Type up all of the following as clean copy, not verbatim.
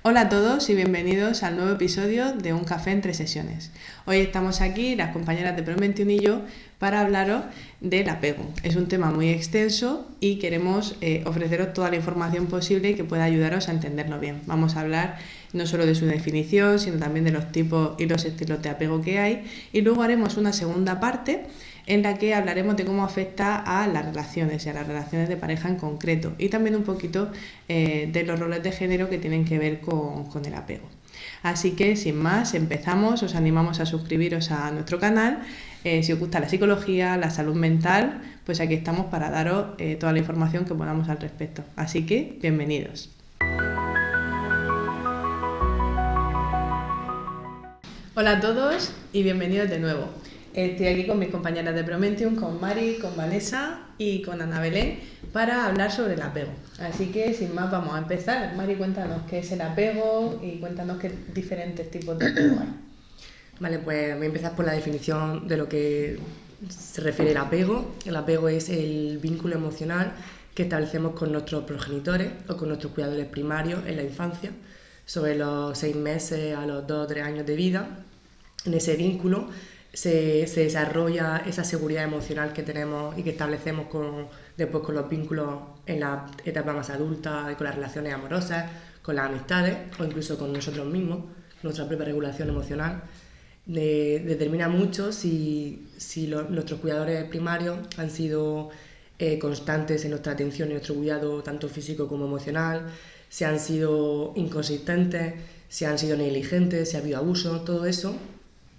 Hola a todos y bienvenidos al nuevo episodio de Un Café entre Sesiones. Hoy estamos aquí, las compañeras de Pro21 y yo, para hablaros del apego. Es un tema muy extenso y queremos ofreceros toda la información posible que pueda ayudaros a entenderlo bien. Vamos a hablar no solo de su definición, sino también de los tipos y los estilos de apego que hay. Y luego haremos una segunda parte en la que hablaremos de cómo afecta a las relaciones y a las relaciones de pareja en concreto, y también un poquito de los roles de género que tienen que ver con el apego. Así que sin más, empezamos. Os animamos a suscribiros a nuestro canal. Si os gusta la psicología, la salud mental, pues aquí estamos para daros toda la información que podamos al respecto. Así que bienvenidos. Hola a todos y bienvenidos de nuevo. Estoy aquí con mis compañeras de Promentium, con Mari, con Vanessa y con Ana Belén, para hablar sobre el apego. Así que sin más vamos a empezar. Mari, cuéntanos qué es el apego y cuéntanos qué diferentes tipos de apego hay. Vale, pues voy a empezar por la definición de lo que se refiere el apego. El apego es el vínculo emocional que establecemos con nuestros progenitores o con nuestros cuidadores primarios en la infancia, sobre los 6 meses a los 2 o 3 años de vida. En ese vínculo se desarrolla esa seguridad emocional que tenemos y que establecemos después con los vínculos en la etapa más adulta, con las relaciones amorosas, con las amistades o incluso con nosotros mismos, nuestra propia regulación emocional. Determina mucho si nuestros cuidadores primarios han sido constantes en nuestra atención y nuestro cuidado tanto físico como emocional, si han sido inconsistentes, si han sido negligentes, si ha habido abuso. Todo eso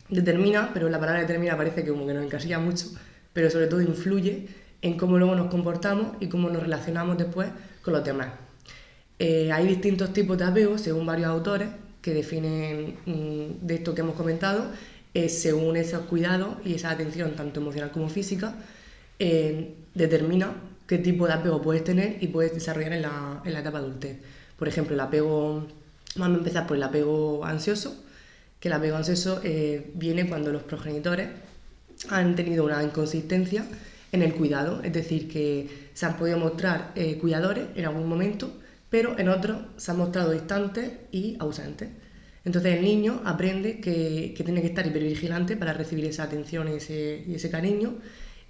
determina, pero la palabra determina parece que como que nos encasilla mucho, pero sobre todo influye en cómo luego nos comportamos y cómo nos relacionamos después con los demás. Hay distintos tipos de apego según varios autores que definen de esto que hemos comentado, según esos cuidados y esa atención tanto emocional como física, determina qué tipo de apego puedes tener y puedes desarrollar en la etapa adultez. Por ejemplo, vamos a empezar por el apego ansioso, que el apego ansioso viene cuando los progenitores han tenido una inconsistencia en el cuidado, es decir, que se han podido mostrar cuidadores en algún momento, pero en otros se han mostrado distantes y ausentes. Entonces el niño aprende que tiene que estar hipervigilante para recibir esa atención y ese cariño,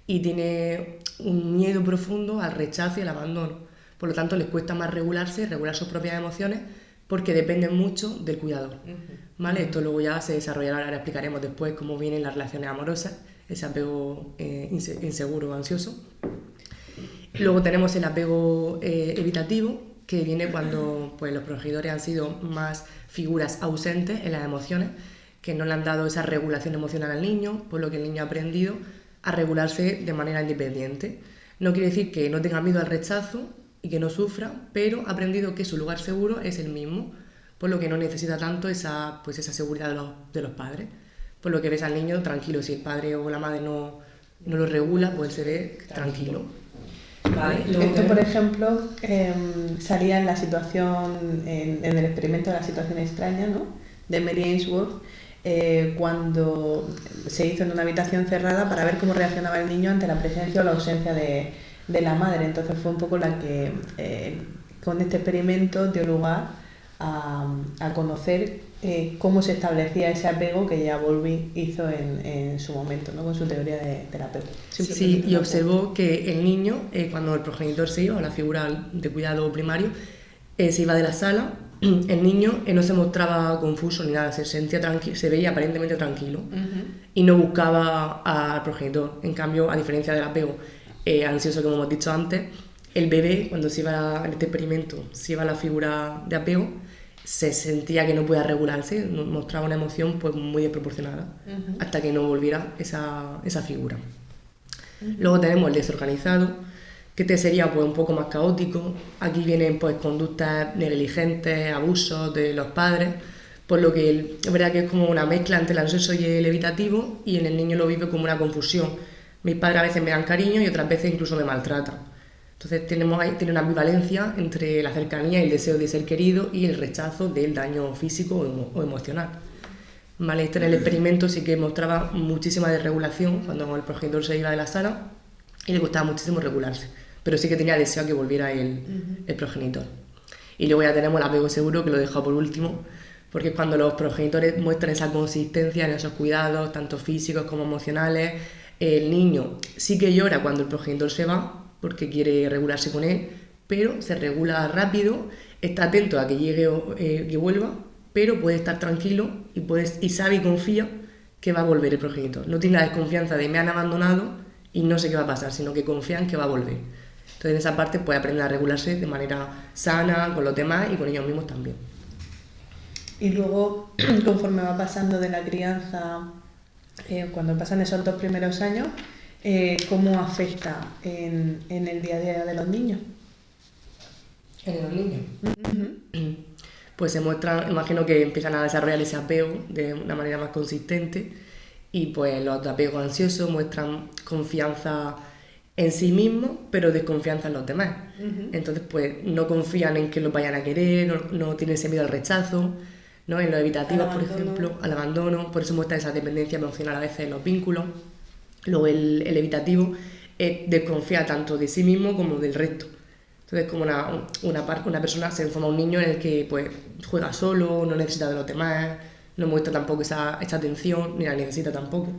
y tiene un miedo profundo al rechazo y al abandono. Por lo tanto, les cuesta más regular sus propias emociones porque dependen mucho del cuidador. ¿Vale? Esto luego ya se desarrollará, ahora explicaremos después cómo vienen las relaciones amorosas, ese apego inseguro o ansioso. Luego tenemos el apego evitativo, que viene cuando pues, los progenitores han sido más figuras ausentes en las emociones, que no le han dado esa regulación emocional al niño, por lo que el niño ha aprendido a regularse de manera independiente. No quiere decir que no tenga miedo al rechazo y que no sufra, pero ha aprendido que su lugar seguro es el mismo, por lo que no necesita tanto esa seguridad de los padres. Por lo que ves al niño tranquilo, si el padre o la madre no lo regula, pues se ve tranquilo. Vale. Esto, por ejemplo, salía en la situación, en el experimento de la situación extraña, ¿no?, de Mary Ainsworth, cuando se hizo en una habitación cerrada para ver cómo reaccionaba el niño ante la presencia o la ausencia de la madre. Entonces fue un poco la que con este experimento dio lugar a conocer cómo se establecía ese apego que ya Bowlby hizo en su momento, ¿no?, con su teoría del apego. Sí, y observó que el niño, cuando el progenitor se iba, o la figura de cuidado primario, se iba de la sala, el niño no se mostraba confuso ni nada, se sentía tranquilo, se veía aparentemente tranquilo, y no buscaba al progenitor. En cambio, a diferencia del apego ansioso que hemos dicho antes, el bebé, cuando se iba en este experimento, se iba a la figura de apego, se sentía que no podía regularse, mostraba una emoción pues muy desproporcionada, hasta que no volviera esa figura. Luego tenemos el desorganizado, que este sería pues un poco más caótico. Aquí vienen pues conductas negligentes, abusos de los padres, por lo que es verdad que es como una mezcla entre el ansioso y el evitativo, y en el niño lo vive como una confusión. Mis padres a veces me dan cariño y otras veces incluso me maltratan. Entonces tiene una ambivalencia entre la cercanía y el deseo de ser querido y el rechazo del daño físico o emocional. Vale, en el experimento sí que mostraba muchísima desregulación cuando el progenitor se iba de la sala y le costaba muchísimo regularse, pero sí que tenía deseo a que volviera el progenitor. Y luego ya tenemos el apego seguro, que lo he dejado por último, porque es cuando los progenitores muestran esa consistencia en esos cuidados, tanto físicos como emocionales. El niño sí que llora cuando el progenitor se va, porque quiere regularse con él, pero se regula rápido, está atento a que llegue o que vuelva, pero puede estar tranquilo y sabe y confía que va a volver el progenitor. No tiene la desconfianza de me han abandonado y no sé qué va a pasar, sino que confía en que va a volver. Entonces en esa parte puede aprender a regularse de manera sana con los demás y con ellos mismos también. Y luego, conforme va pasando de la crianza, cuando pasan esos 2 primeros años, ¿cómo afecta en el día a día de los niños? ¿En los niños? Uh-huh. Pues se muestran, imagino que empiezan a desarrollar ese apego de una manera más consistente, y pues los apegos ansiosos muestran confianza en sí mismos, pero desconfianza en los demás. Uh-huh. Entonces pues no confían en que los vayan a querer, no tienen ese miedo al rechazo, ¿no? En los evitativos, por ejemplo, al abandono, por eso muestra esa dependencia emocional a veces en los vínculos. Luego el evitativo desconfía tanto de sí mismo como del resto. Entonces como una persona se forma un niño en el que pues juega solo, no necesita de los demás, no muestra tampoco esa atención, ni la necesita tampoco.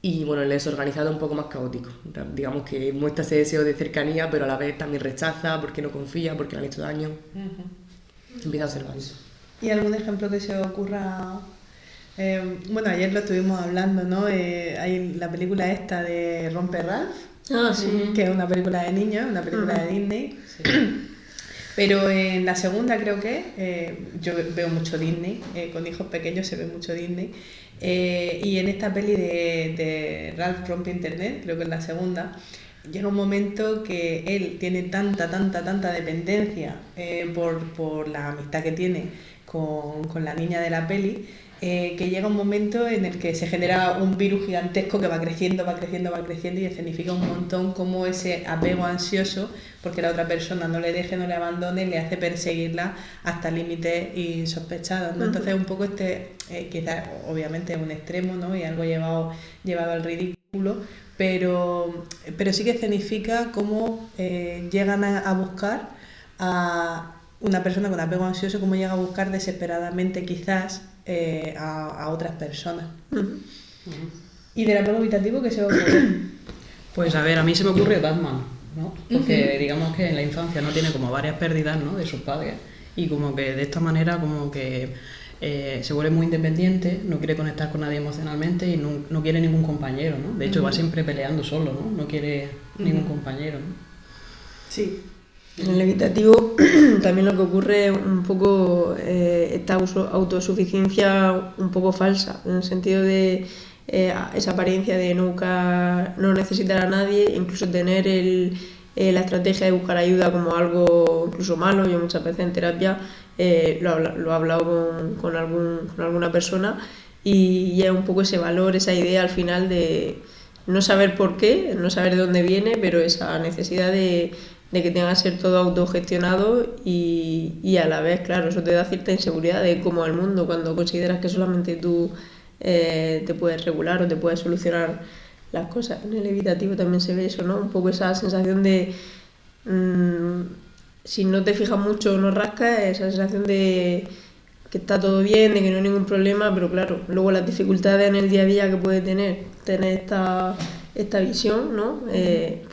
Y bueno, el desorganizado es un poco más caótico. Digamos que muestra ese deseo de cercanía, pero a la vez también rechaza porque no confía, porque le han hecho daño. Uh-huh. Empieza a observar eso. ¿Y algún ejemplo que se os ocurra? Bueno, ayer lo estuvimos hablando, ¿no? Hay la película esta de Rompe Ralph. Ah, sí. Que es una película de niños, una película de Disney. Sí. Pero en la segunda creo que yo veo mucho Disney, con hijos pequeños se ve mucho Disney. Y en esta peli de Ralph Rompe Internet, creo que en la segunda, llega un momento que él tiene tanta dependencia por la amistad que tiene con la niña de la peli, que llega un momento en el que se genera un virus gigantesco que va creciendo y escenifica un montón como ese apego ansioso porque la otra persona no le deje, no le abandone, le hace perseguirla hasta límites insospechados, ¿no? Entonces un poco quizás obviamente es un extremo, ¿no? Y algo llevado al ridículo, pero sí que escenifica cómo llegan a buscar a una persona con apego ansioso, cómo llega a buscar desesperadamente quizás a otras personas. Uh-huh. ¿Y del apego evitativo qué se os ocurre? Pues a ver, a mí se me ocurre Batman, ¿no? Porque digamos que en la infancia no tiene como varias pérdidas, ¿no? De sus padres, y como que de esta manera como que se vuelve muy independiente, no quiere conectar con nadie emocionalmente y no quiere ningún compañero, ¿no? De hecho va siempre peleando solo, ¿no? No quiere ningún compañero, ¿no? Sí. En el evitativo también lo que ocurre es un poco esta autosuficiencia un poco falsa, en el sentido de esa apariencia de nunca no necesitar a nadie, incluso tener la estrategia de buscar ayuda como algo incluso malo. Yo muchas veces en terapia lo he hablado con alguna persona y es un poco ese valor, esa idea al final de no saber por qué, no saber de dónde viene, pero esa necesidad de que tenga que ser todo autogestionado y a la vez, claro, eso te da cierta inseguridad de cómo es el mundo cuando consideras que solamente tú te puedes regular o te puedes solucionar las cosas. En el evitativo también se ve eso, ¿no? Un poco esa sensación de si no te fijas mucho no rascas, esa sensación de que está todo bien, de que no hay ningún problema, pero claro, luego las dificultades en el día a día que puede tener esta visión, ¿no?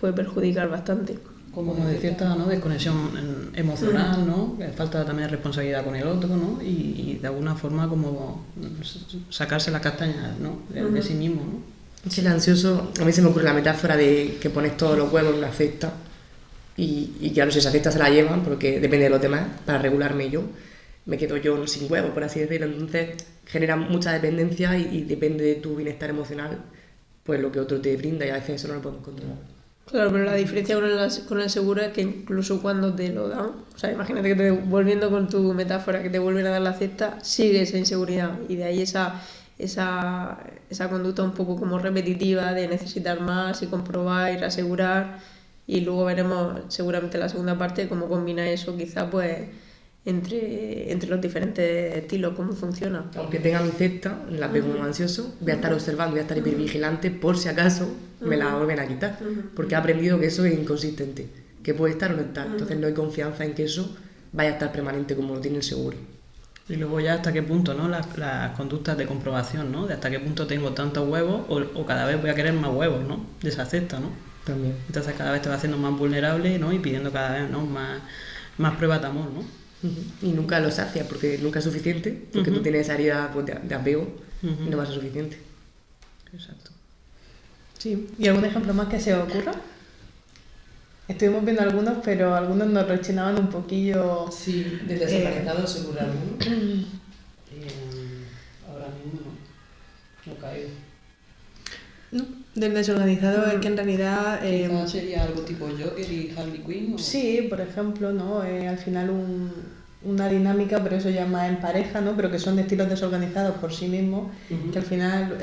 Puede perjudicar bastante. Como de cierta, ¿no? Desconexión emocional, ¿no? Falta también responsabilidad con el otro, ¿no? Y de alguna forma como sacarse las castañas, ¿no? De sí mismo, ¿no? Es el ansioso, a mí se me ocurre la metáfora de que pones todos los huevos en una cesta y claro, si esa cesta se la llevan, porque depende de los demás, para regularme yo, me quedo yo sin huevos, por así decirlo. Entonces genera mucha dependencia y depende de tu bienestar emocional, pues lo que otro te brinda, y a veces eso no lo podemos controlar. Claro, pero la diferencia con el seguro es que incluso cuando te lo dan, o sea, imagínate que volviendo con tu metáfora, que te vuelven a dar la cesta, sigue esa inseguridad y de ahí esa conducta un poco como repetitiva de necesitar más y comprobar y reasegurar, y luego veremos seguramente en la segunda parte cómo combina eso quizá pues entre los diferentes estilos, cómo funciona. Aunque tenga mi cesta, la pego como ansioso, voy a estar observando, voy a estar hipervigilante por si acaso me la vuelven a quitar, porque he aprendido que eso es inconsistente, que puede estar o no estar, entonces no hay confianza en que eso vaya a estar permanente como lo tiene el seguro. Y luego ya hasta qué punto, ¿no? Las conductas de comprobación, ¿no? De hasta qué punto tengo tantos huevos o cada vez voy a querer más huevos, ¿no? De esa cesta, ¿no? También. Entonces cada vez te vas haciendo más vulnerable, ¿no? Y pidiendo cada vez, ¿no? Más pruebas de amor, ¿no? Y nunca lo sacia, porque nunca es suficiente, porque tú tienes esa herida pues, de apego y no va a ser suficiente. Exacto. Sí. ¿Y algún ejemplo más que se os ocurra? Estuvimos viendo algunos, pero algunos nos rechinaban un poquillo. Sí, desde desorganizado se ocurre alguno. Ahora mismo no caigo. No, del desorganizado es que en realidad... Quizás sería algo tipo Joker y Harley Quinn. Sí, por ejemplo, ¿no? Al final una dinámica, pero eso ya más en pareja, ¿no? Pero que son de estilos desorganizados por sí mismos, que al final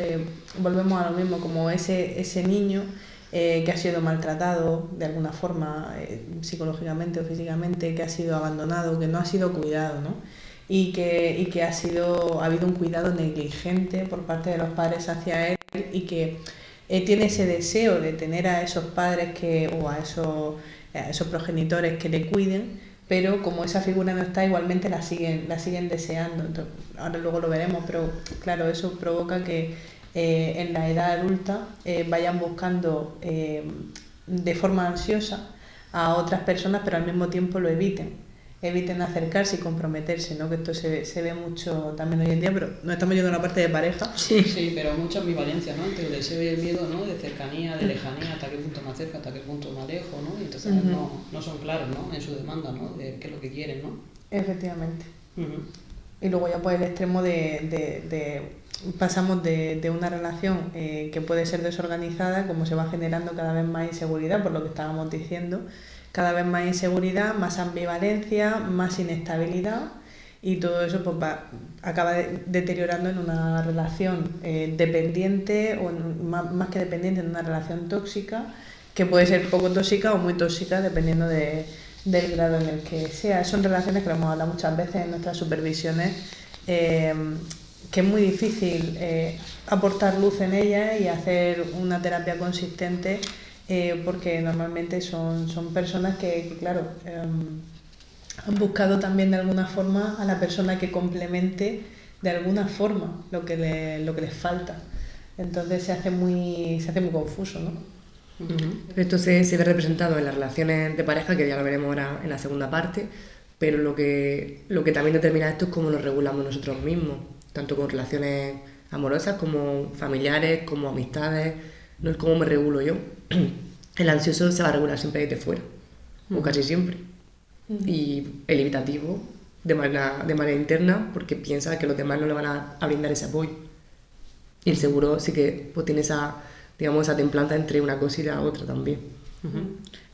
volvemos a lo mismo, como ese niño que ha sido maltratado de alguna forma, psicológicamente o físicamente, que ha sido abandonado, que no ha sido cuidado, ¿no? Y que ha habido un cuidado negligente por parte de los padres hacia él y que tiene ese deseo de tener a esos padres o a esos progenitores que le cuiden, pero como esa figura no está, igualmente la siguen deseando. Entonces, ahora luego lo veremos, pero claro, eso provoca que en la edad adulta vayan buscando de forma ansiosa a otras personas, pero al mismo tiempo lo eviten acercarse y comprometerse, ¿no? Que esto se ve mucho también hoy en día, pero no estamos yendo a la parte de pareja. Sí, pero mucha ambivalencia, ¿no? Entre el deseo y el miedo, ¿no? De cercanía, de lejanía, hasta qué punto me acerco, hasta qué punto me alejo, ¿no? Y entonces no son claros, ¿no? En su demanda, ¿no? De qué es lo que quieren, ¿no? Efectivamente. Y luego ya pues el extremo pasamos de una relación que puede ser desorganizada, como se va generando cada vez más inseguridad, por lo que estábamos diciendo, cada vez más inseguridad, más ambivalencia, más inestabilidad, y todo eso pues acaba deteriorando en una relación dependiente, o más que dependiente, en una relación tóxica, que puede ser poco tóxica o muy tóxica dependiendo del grado en el que sea. Son relaciones que lo hemos hablado muchas veces en nuestras supervisiones, que es muy difícil aportar luz en ellas y hacer una terapia consistente, porque normalmente son personas que claro, han buscado también de alguna forma a la persona que complemente de alguna forma lo que les falta. Entonces se hace muy confuso, ¿no? Esto se ve representado en las relaciones de pareja, que ya lo veremos ahora en la segunda parte, pero lo que también determina esto es cómo nos regulamos nosotros mismos, tanto con relaciones amorosas como familiares, como amistades, no es cómo me regulo yo. El ansioso se va a regular siempre desde fuera, o casi siempre, y el evitativo de manera interna, porque piensa que los demás no le van a brindar ese apoyo. Y el seguro sí que pues, tiene esa templanza entre una cosa y la otra también.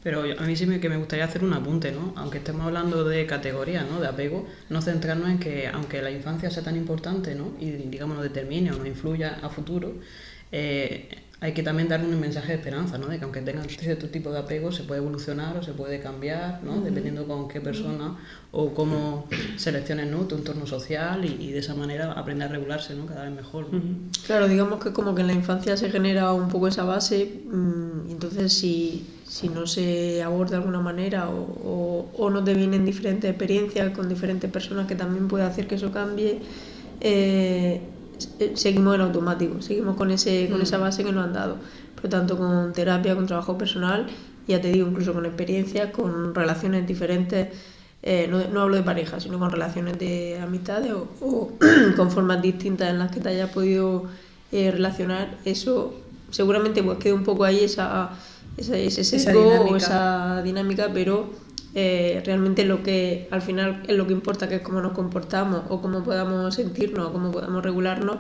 Pero a mí sí que me gustaría hacer un apunte, ¿no? Aunque estemos hablando de categorías, ¿no? De apego, no centrarnos en que, aunque la infancia sea tan importante, ¿no? Y digamos nos determine o nos influya a futuro, hay que también dar un mensaje de esperanza, ¿no? De que aunque tengan cierto tipo de apego, se puede evolucionar o se puede cambiar, ¿no? Dependiendo con qué persona o cómo selecciones, ¿no? Tu entorno social y de esa manera aprender a regularse, ¿no? Cada vez mejor, ¿no? Claro, digamos que como que en la infancia se genera un poco esa base, y entonces si no se aborda de alguna manera o no te vienen diferentes experiencias con diferentes personas que también puede hacer que eso cambie, seguimos en automático, seguimos con esa base que nos han dado. Por lo tanto, con terapia, con trabajo personal, ya te digo, incluso con experiencias, con relaciones diferentes, no hablo de pareja, sino con relaciones de amistades o con formas distintas en las que te hayas podido relacionar, eso seguramente pues quede un poco ahí ese sesgo o esa dinámica, pero realmente lo que al final es lo que importa, que es cómo nos comportamos o cómo podamos sentirnos o cómo podamos regularnos.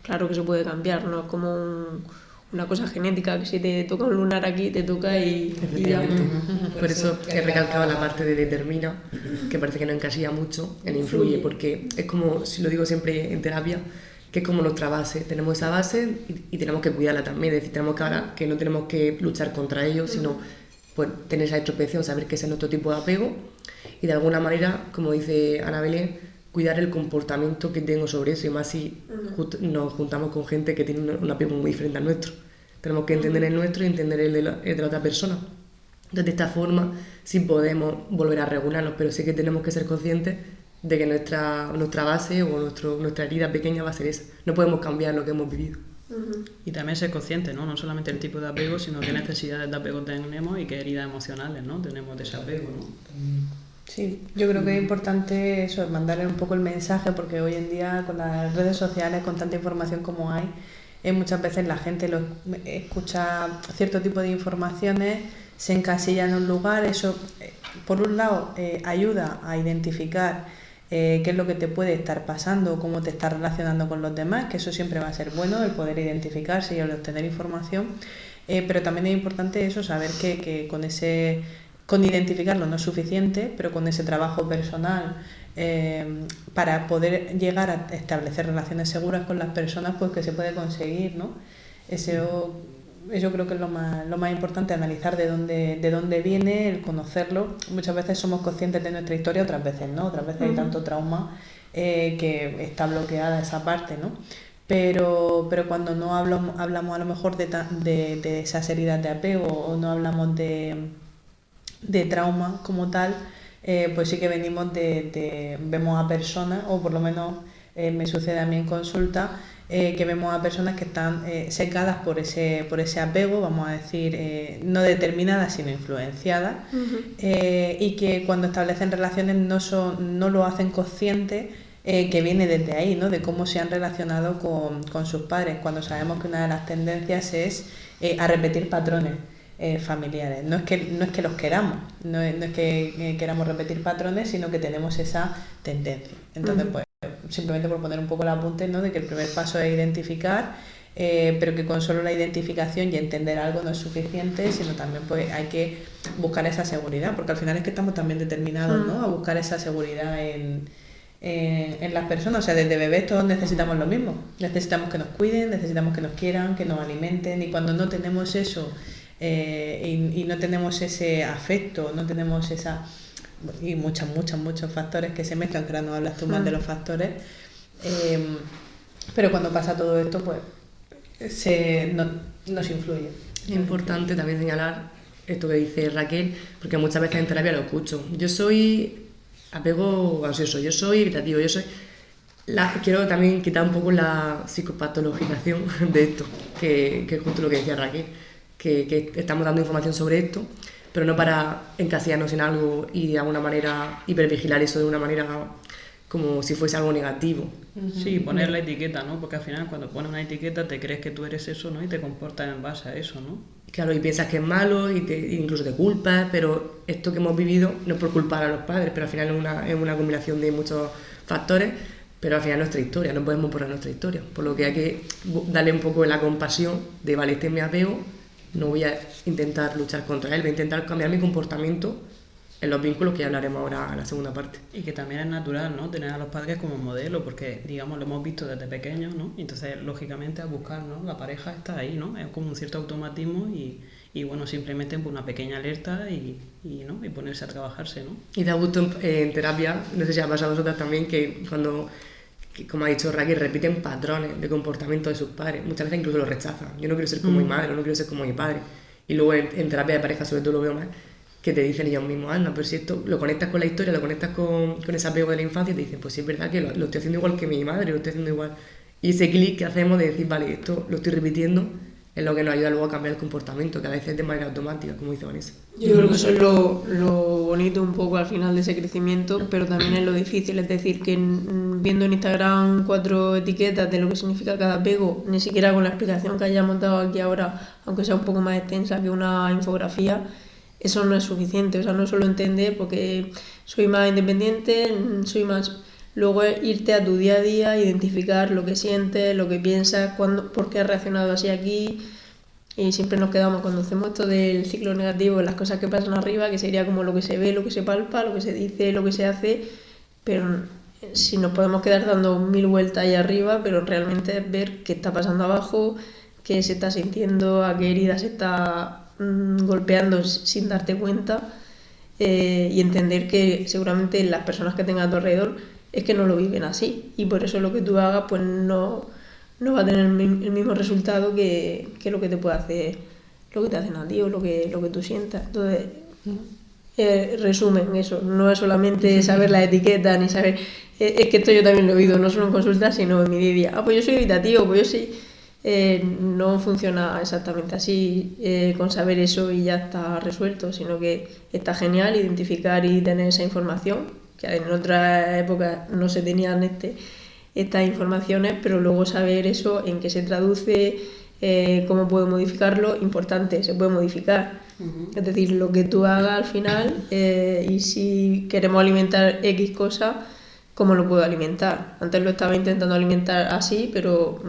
Claro que se puede cambiar, no es como una cosa genética que si te toca un lunar aquí te toca y ya. Por eso he recalcado la parte de determina, que parece que no encasilla mucho en influye, porque es como, si lo digo siempre en terapia, que es como nuestra base. Tenemos esa base y tenemos que cuidarla también, es decir, tenemos que no tenemos que luchar contra ello, sino pues tener esa introspección, saber que ese es nuestro tipo de apego y de alguna manera, como dice Ana Belén, cuidar el comportamiento que tengo sobre eso, y más si nos juntamos con gente que tiene un apego muy diferente al nuestro. Tenemos que entender el nuestro y entender el de la otra persona. Entonces, de esta forma sí podemos volver a regularnos, pero sí que tenemos que ser conscientes de que nuestra base o nuestra herida pequeña va a ser esa. No podemos cambiar lo que hemos vivido. Y también ser consciente, ¿no? No solamente el tipo de apego, sino qué necesidades de apego tenemos y qué heridas emocionales, ¿no? Tenemos de ese apego, ¿no? Sí, yo creo que es importante eso, mandarle un poco el mensaje, porque hoy en día con las redes sociales, con tanta información como hay, muchas veces la gente escucha cierto tipo de informaciones, se encasilla en un lugar, eso por un lado ayuda a identificar qué es lo que te puede estar pasando, cómo te estás relacionando con los demás, que eso siempre va a ser bueno, el poder identificarse y el obtener información, pero también es importante eso, saber que con identificarlo no es suficiente, pero con ese trabajo personal para poder llegar a establecer relaciones seguras con las personas, pues que se puede conseguir, ¿no? Eso creo que es lo más importante, analizar de dónde viene, el conocerlo. Muchas veces somos conscientes de nuestra historia, otras veces no, otras veces hay tanto trauma que está bloqueada esa parte, ¿no? Pero cuando no hablamos a lo mejor de esas heridas de apego o no hablamos de trauma como tal, pues sí que vemos a personas, o por lo menos me sucede a mí en consulta, que vemos a personas que están secadas por ese apego, vamos a decir, no determinadas sino influenciadas, y que cuando establecen relaciones no lo hacen consciente, que viene desde ahí, ¿no? De cómo se han relacionado con sus padres, cuando sabemos que una de las tendencias es a repetir patrones familiares. No es que los queramos, no es que queramos repetir patrones, sino que tenemos esa tendencia. Entonces, pues simplemente por poner un poco el apunte, ¿no? De que el primer paso es identificar, pero que con solo la identificación y entender algo no es suficiente, sino también pues hay que buscar esa seguridad, porque al final es que estamos también determinados, ¿no? A buscar esa seguridad en las personas. O sea, desde bebés todos necesitamos lo mismo, necesitamos que nos cuiden, necesitamos que nos quieran, que nos alimenten, y cuando no tenemos eso y no tenemos ese afecto, no tenemos esa... y muchos factores que se mezclan, que ahora no hablas tú más de los factores, pero cuando pasa todo esto, pues nos influye. Es importante también señalar esto que dice Raquel, porque muchas veces en terapia lo escucho. Yo soy apego ansioso, yo soy evitativo, quiero también quitar un poco la psicopatologización de esto, que es justo lo que decía Raquel, que estamos dando información sobre esto, pero no para encasillarnos en algo y de alguna manera hipervigilar eso de una manera como si fuese algo negativo. Sí, poner la etiqueta, ¿no? Porque al final cuando pones una etiqueta te crees que tú eres eso, ¿no? Y te comportas en base a eso, ¿no? Claro, y piensas que es malo y incluso te culpas, pero esto que hemos vivido no es por culpar a los padres, pero al final es una combinación de muchos factores, pero al final es nuestra historia, no podemos poner nuestra historia, por lo que hay que darle un poco la compasión de, vale, este es mi apego, no voy a intentar luchar contra él, voy a intentar cambiar mi comportamiento en los vínculos, que ya hablaremos ahora en la segunda parte. Y que también es natural, ¿no? Tener a los padres como modelo, porque, digamos, lo hemos visto desde pequeños, ¿no? Y entonces, lógicamente, a buscar, ¿no? La pareja está ahí, ¿no? Es como un cierto automatismo y bueno, simplemente una pequeña alerta ¿no? Y ponerse a trabajarse, ¿no? Y da gusto en terapia, no sé si ha pasado a vosotras también, que cuando, como ha dicho Raquel, repiten patrones de comportamiento de sus padres, muchas veces incluso los rechazan. Yo no quiero ser como mi madre, no quiero ser como mi padre. Y luego en terapia de pareja, sobre todo lo veo más, que te dicen ellos mismos, anda, pero si esto lo conectas con la historia, lo conectas con ese apego de la infancia, y te dicen, pues sí, es verdad que lo estoy haciendo igual que mi madre, lo estoy haciendo igual. Y ese clic que hacemos de decir, vale, esto lo estoy repitiendo, es lo que nos ayuda luego a cambiar el comportamiento, que a veces de manera automática, como dice Vanessa. Yo creo que eso es lo bonito un poco al final de ese crecimiento, pero también es lo difícil, es decir, que viendo en Instagram 4 etiquetas de lo que significa cada apego, ni siquiera con la explicación que hayamos dado aquí ahora, aunque sea un poco más extensa que una infografía, eso no es suficiente. O sea, no solo entender porque soy más independiente, soy más... Luego es irte a tu día a día, identificar lo que sientes, lo que piensas, por qué has reaccionado así aquí. Y siempre nos quedamos cuando hacemos esto del ciclo negativo, las cosas que pasan arriba, que sería como lo que se ve, lo que se palpa, lo que se dice, lo que se hace, pero si nos podemos quedar dando 1000 vueltas ahí arriba, pero realmente es ver qué está pasando abajo, qué se está sintiendo, a qué herida se está golpeando sin darte cuenta, y entender que seguramente las personas que tengas a tu alrededor es que no lo viven así, y por eso lo que tú hagas pues no va a tener el mismo resultado que lo que te puede hacer lo que te hacen a ti o lo que tú sientas. Entonces, resumen eso, no es solamente saber la etiqueta ni saber, es que esto yo también lo he oído, no solo en consulta, sino en mi día a día. Pues yo soy evitativo, pues yo sí. No funciona exactamente así, con saber eso y ya está resuelto, sino que está genial identificar y tener esa información, que en otras épocas no se tenían estas informaciones, pero luego saber eso, en qué se traduce, cómo puedo modificarlo, importante, se puede modificar. Es decir, lo que tú hagas al final, y si queremos alimentar X cosa, ¿cómo lo puedo alimentar? Antes lo estaba intentando alimentar así, pero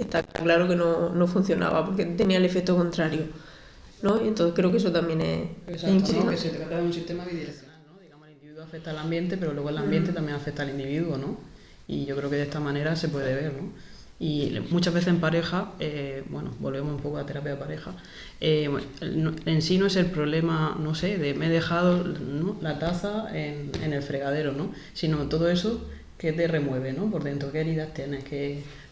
está claro que no funcionaba porque tenía el efecto contrario, ¿no? Y entonces creo que eso también es Exacto, ¿no? Que se trata de un sistema bidireccional, ¿no? Digamos, el individuo afecta al ambiente, pero luego el ambiente también afecta al individuo, ¿no? Y yo creo que de esta manera se puede ver, ¿no? Y muchas veces en pareja, bueno, volvemos un poco a terapia de pareja, en sí no es el problema, no sé, de me he dejado, ¿no?, la taza en el fregadero, ¿no? Sino todo eso que te remueve, ¿no?, por dentro, qué heridas tienes,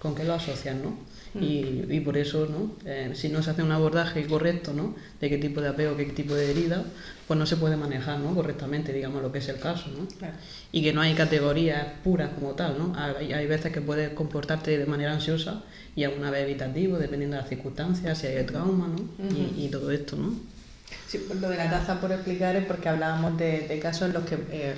con qué lo asocias, ¿no? Y por eso, ¿no?, si no se hace un abordaje correcto, ¿no?, de qué tipo de apego, qué tipo de herida, pues no se puede manejar, ¿no?, correctamente, digamos, lo que es el caso, ¿no? Claro. Y que no hay categorías puras como tal, ¿no? Hay veces que puedes comportarte de manera ansiosa y alguna vez evitativo, dependiendo de las circunstancias, si hay trauma, ¿no? Y todo esto, ¿no? Sí, pues lo de la taza por explicar es porque hablábamos de casos en los que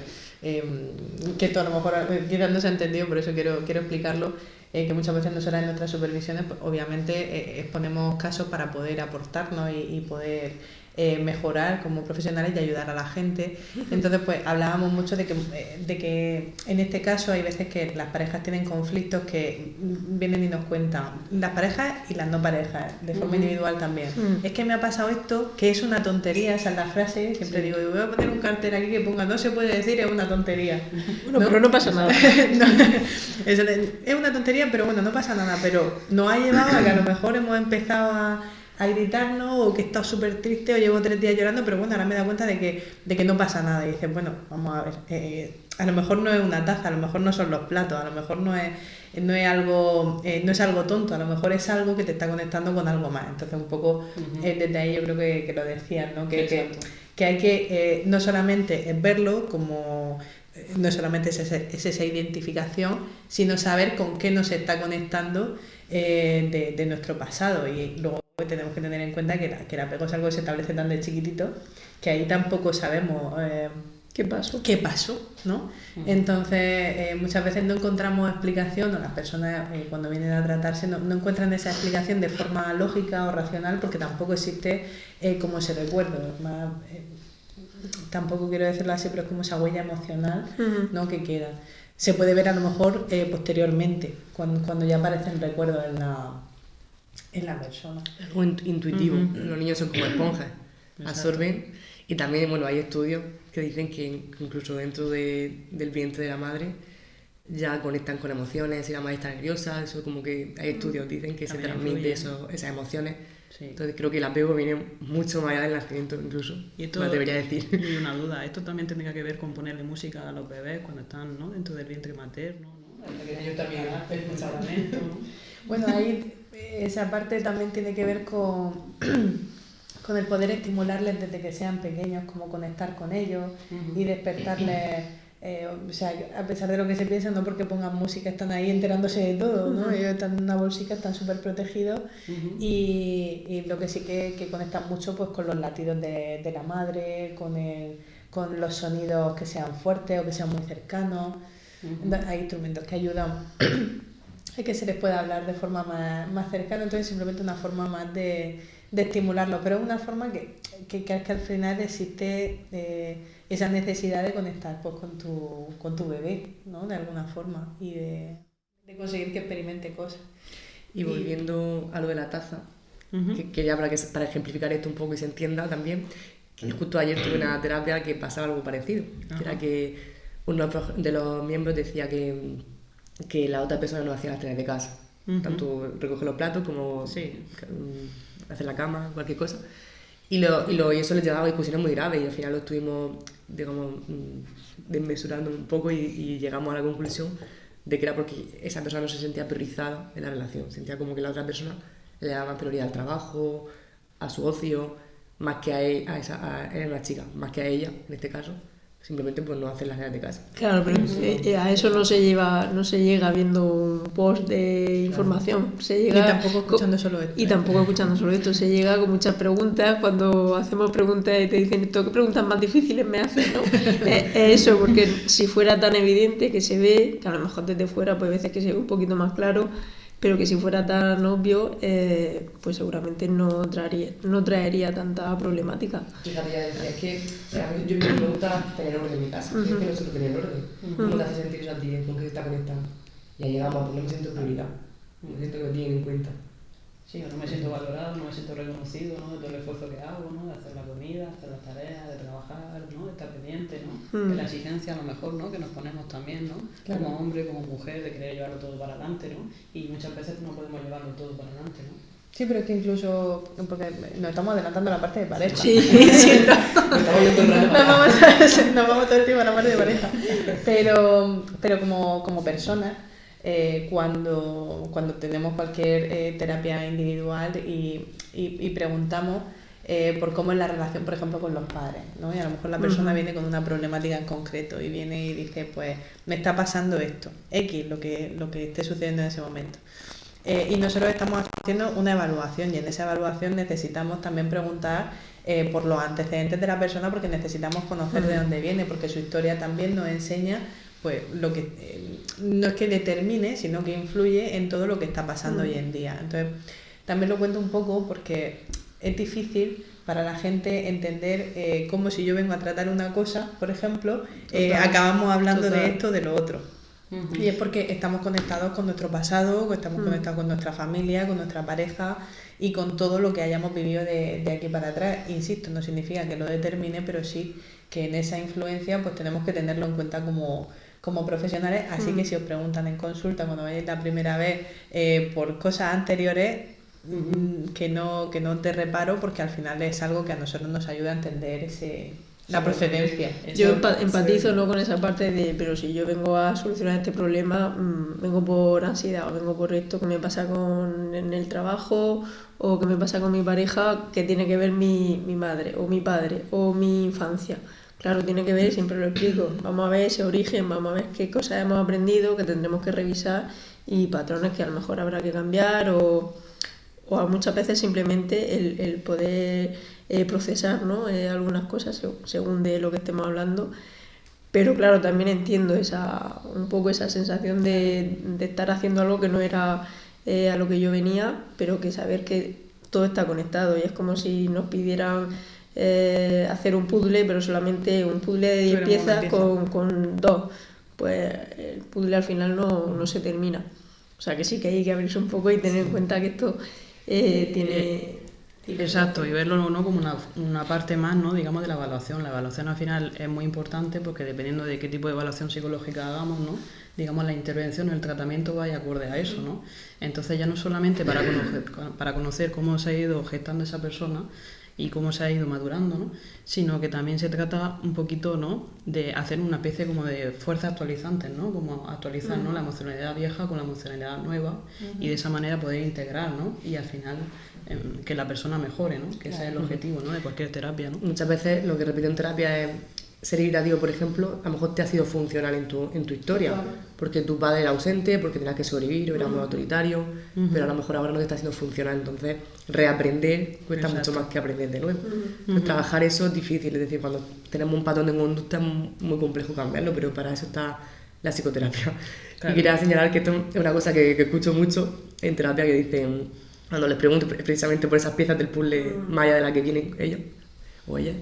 esto a lo mejor quizás no se ha entendido, por eso quiero explicarlo, que muchas veces nosotras en nuestras supervisiones pues, obviamente exponemos casos para poder aportarnos y poder mejorar como profesionales y ayudar a la gente. Entonces pues hablábamos mucho de que en este caso hay veces que las parejas tienen conflictos que vienen y nos cuentan, las parejas y las no parejas, de forma individual también. Es que me ha pasado esto, que es una tontería, esa es la frase, siempre digo, voy a poner un cartel aquí que ponga no se puede decir, es una tontería. Bueno, ¿no? Pero no pasa nada. No, es una tontería, pero bueno, no pasa nada, pero nos ha llevado a que a lo mejor hemos empezado a gritarnos o que he estado súper triste o llevo 3 días llorando, pero bueno, ahora me he dado cuenta de que no pasa nada y dices, bueno, vamos a ver, a lo mejor no es una taza, a lo mejor no son los platos, a lo mejor no es algo tonto, a lo mejor es algo que te está conectando con algo más. Entonces un poco desde ahí yo creo que lo decías, ¿no? Que hay que no solamente es verlo como no solamente es esa identificación, sino saber con qué nos está conectando de nuestro pasado. Y luego tenemos que tener en cuenta que el apego es algo que se establece tan de chiquitito que ahí tampoco sabemos ¿Qué pasó? ¿No? Entonces muchas veces no encontramos explicación, o las personas cuando vienen a tratarse no encuentran esa explicación de forma lógica o racional porque tampoco existe como ese recuerdo. Más, tampoco quiero decirlo así, pero es como esa huella emocional, ¿no?, que queda. Se puede ver a lo mejor posteriormente, cuando ya aparecen recuerdos en la persona. Algo intuitivo. Los niños son como esponjas, absorben. Y también, bueno, hay estudios que dicen que incluso dentro del vientre de la madre ya conectan con emociones, si la madre está nerviosa, eso como que hay estudios que dicen que también se transmiten esas emociones. Sí. Entonces creo que el apego viene mucho más allá del nacimiento incluso, y esto, me debería decir. Y una duda, ¿esto también tendría que ver con ponerle música a los bebés cuando están, ¿no?, dentro del vientre materno, ¿no? Yo también ¿no? Bueno, ahí esa parte también tiene que ver con el poder estimularles desde que sean pequeños, como conectar con ellos y despertarles. O sea, a pesar de lo que se piensa, no porque pongan música están ahí enterándose de todo, ¿no? Ellos están en una bolsica, están súper protegidos y lo que sí que conectan mucho pues con los latidos de la madre, con los sonidos que sean fuertes o que sean muy cercanos. Hay instrumentos que ayudan a que se les pueda hablar de forma más cercana, entonces simplemente una forma más de estimularlo, pero es una forma que al final existe esa necesidad de conectar pues, con tu bebé, ¿no?, de alguna forma, y de conseguir que experimente cosas. Y volviendo a lo de la taza, que ya para ejemplificar esto un poco y se entienda también, que justo ayer tuve una terapia que pasaba algo parecido, que era que uno de los miembros decía que la otra persona no hacía las tareas de casa, tanto recoger los platos como hacer la cama, cualquier cosa. Y eso les llevaba a discusiones muy graves y al final lo estuvimos, digamos, desmesurando un poco y llegamos a la conclusión de que era porque esa persona no se sentía priorizada en la relación, sentía como que la otra persona le daba más prioridad al trabajo, a su ocio, más que a una chica, más que a ella, en este caso. Simplemente pues no hacer las tareas de casa. Claro, pero a eso no se llega viendo un post de información, se llega y tampoco escuchando solo esto. Y tampoco escuchando solo esto, se llega con muchas preguntas, cuando hacemos preguntas y te dicen esto, ¿qué preguntas más difíciles me hacen? ¿No? Eso, porque si fuera tan evidente que se ve, que a lo mejor desde fuera pues a veces que se ve un poquito más claro, pero que si fuera tan obvio, pues seguramente no traería tanta problemática. Fíjate, es que yo me gusta tener orden en mi casa, es que no solo tener orden, ¿cómo te hace sentir eso a ti? ¿Con qué se está conectando? Ya llegamos a ponerme siento prioridad, me siento que me tienen en cuenta. Sí, no me siento valorado, no me siento reconocido, ¿no? De todo el esfuerzo que hago, ¿no? De hacer la comida, hacer las tareas, de trabajar, ¿no? De estar pendiente, ¿no? De la exigencia a lo mejor, ¿no? Que nos ponemos también, ¿no? Claro. Como hombre, como mujer, de querer llevarlo todo para adelante, ¿no? Y muchas veces no podemos llevarlo todo para adelante, ¿no? Sí, pero es que incluso, porque nos estamos adelantando a la parte de pareja. Sí, sí, nos vamos todo el tiempo a la parte de pareja. Pero como personas, cuando tenemos cualquier terapia individual y preguntamos por cómo es la relación, por ejemplo, con los padres, ¿no? Y a lo mejor la persona viene con una problemática en concreto y viene y dice, pues, me está pasando esto, X, lo que esté sucediendo en ese momento. Y nosotros estamos haciendo una evaluación y en esa evaluación necesitamos también preguntar por los antecedentes de la persona porque necesitamos conocer de dónde viene, porque su historia también nos enseña pues lo que no es que determine, sino que influye en todo lo que está pasando hoy en día. Entonces, también lo cuento un poco porque es difícil para la gente entender cómo si yo vengo a tratar una cosa, por ejemplo, acabamos hablando de esto, de lo otro. Y es porque estamos conectados con nuestro pasado, estamos conectados con nuestra familia, con nuestra pareja y con todo lo que hayamos vivido de aquí para atrás. Insisto, no significa que lo determine, pero sí que en esa influencia pues tenemos que tenerlo en cuenta como profesionales. Así que si os preguntan en consulta cuando vayáis la primera vez por cosas anteriores, que no te reparo, porque al final es algo que a nosotros nos ayuda a entender la procedencia. Yo empatizo no con esa parte de, pero si yo vengo a solucionar este problema, vengo por ansiedad o vengo por esto que me pasa en el trabajo o que me pasa con mi pareja, que tiene que ver mi madre o mi padre o mi infancia. Claro, tiene que ver, siempre lo explico. Vamos a ver ese origen, vamos a ver qué cosas hemos aprendido, que tendremos que revisar y patrones que a lo mejor habrá que cambiar o muchas veces simplemente el poder procesar, ¿no? Algunas cosas según de lo que estemos hablando. Pero claro, también entiendo un poco esa sensación de estar haciendo algo que no era a lo que yo venía, pero que saber que todo está conectado y es como si nos pidieran hacer un puzzle, pero solamente un puzzle de 10 piezas con 2. Pues el puzzle al final no se termina. O sea que sí que hay que abrirse un poco y tener en cuenta que esto tiene... Exacto, y verlo no como una parte más, ¿no? Digamos, de la evaluación. La evaluación al final es muy importante porque dependiendo de qué tipo de evaluación psicológica hagamos, ¿no? Digamos, la intervención o el tratamiento vaya acorde a eso, ¿no? Entonces ya no solamente para conocer cómo se ha ido gestando esa persona y cómo se ha ido madurando, ¿no? Sino que también se trata un poquito, ¿no? De hacer una especie como de fuerzas actualizantes, ¿no? Como actualizar, ¿no? La emocionalidad vieja con la emocionalidad nueva y de esa manera poder integrar, ¿no? Y al final que la persona mejore, ¿no? Que ese es el objetivo, ¿no? De cualquier terapia, ¿no? Muchas veces lo que repito en terapia es ser irradiado, por ejemplo, a lo mejor te ha sido funcional en tu historia, porque tu padre era ausente, porque tenías que sobrevivir o era muy autoritario, pero a lo mejor ahora no te está siendo funcional, entonces reaprender cuesta mucho más que aprender de nuevo. Pues trabajar eso es difícil, es decir, cuando tenemos un patrón de conducta es muy complejo cambiarlo, pero para eso está la psicoterapia. Claro. Y quería señalar que esto es una cosa que escucho mucho en terapia, que dicen, cuando les pregunto precisamente por esas piezas del puzzle más allá de la que vienen ellos o ellas,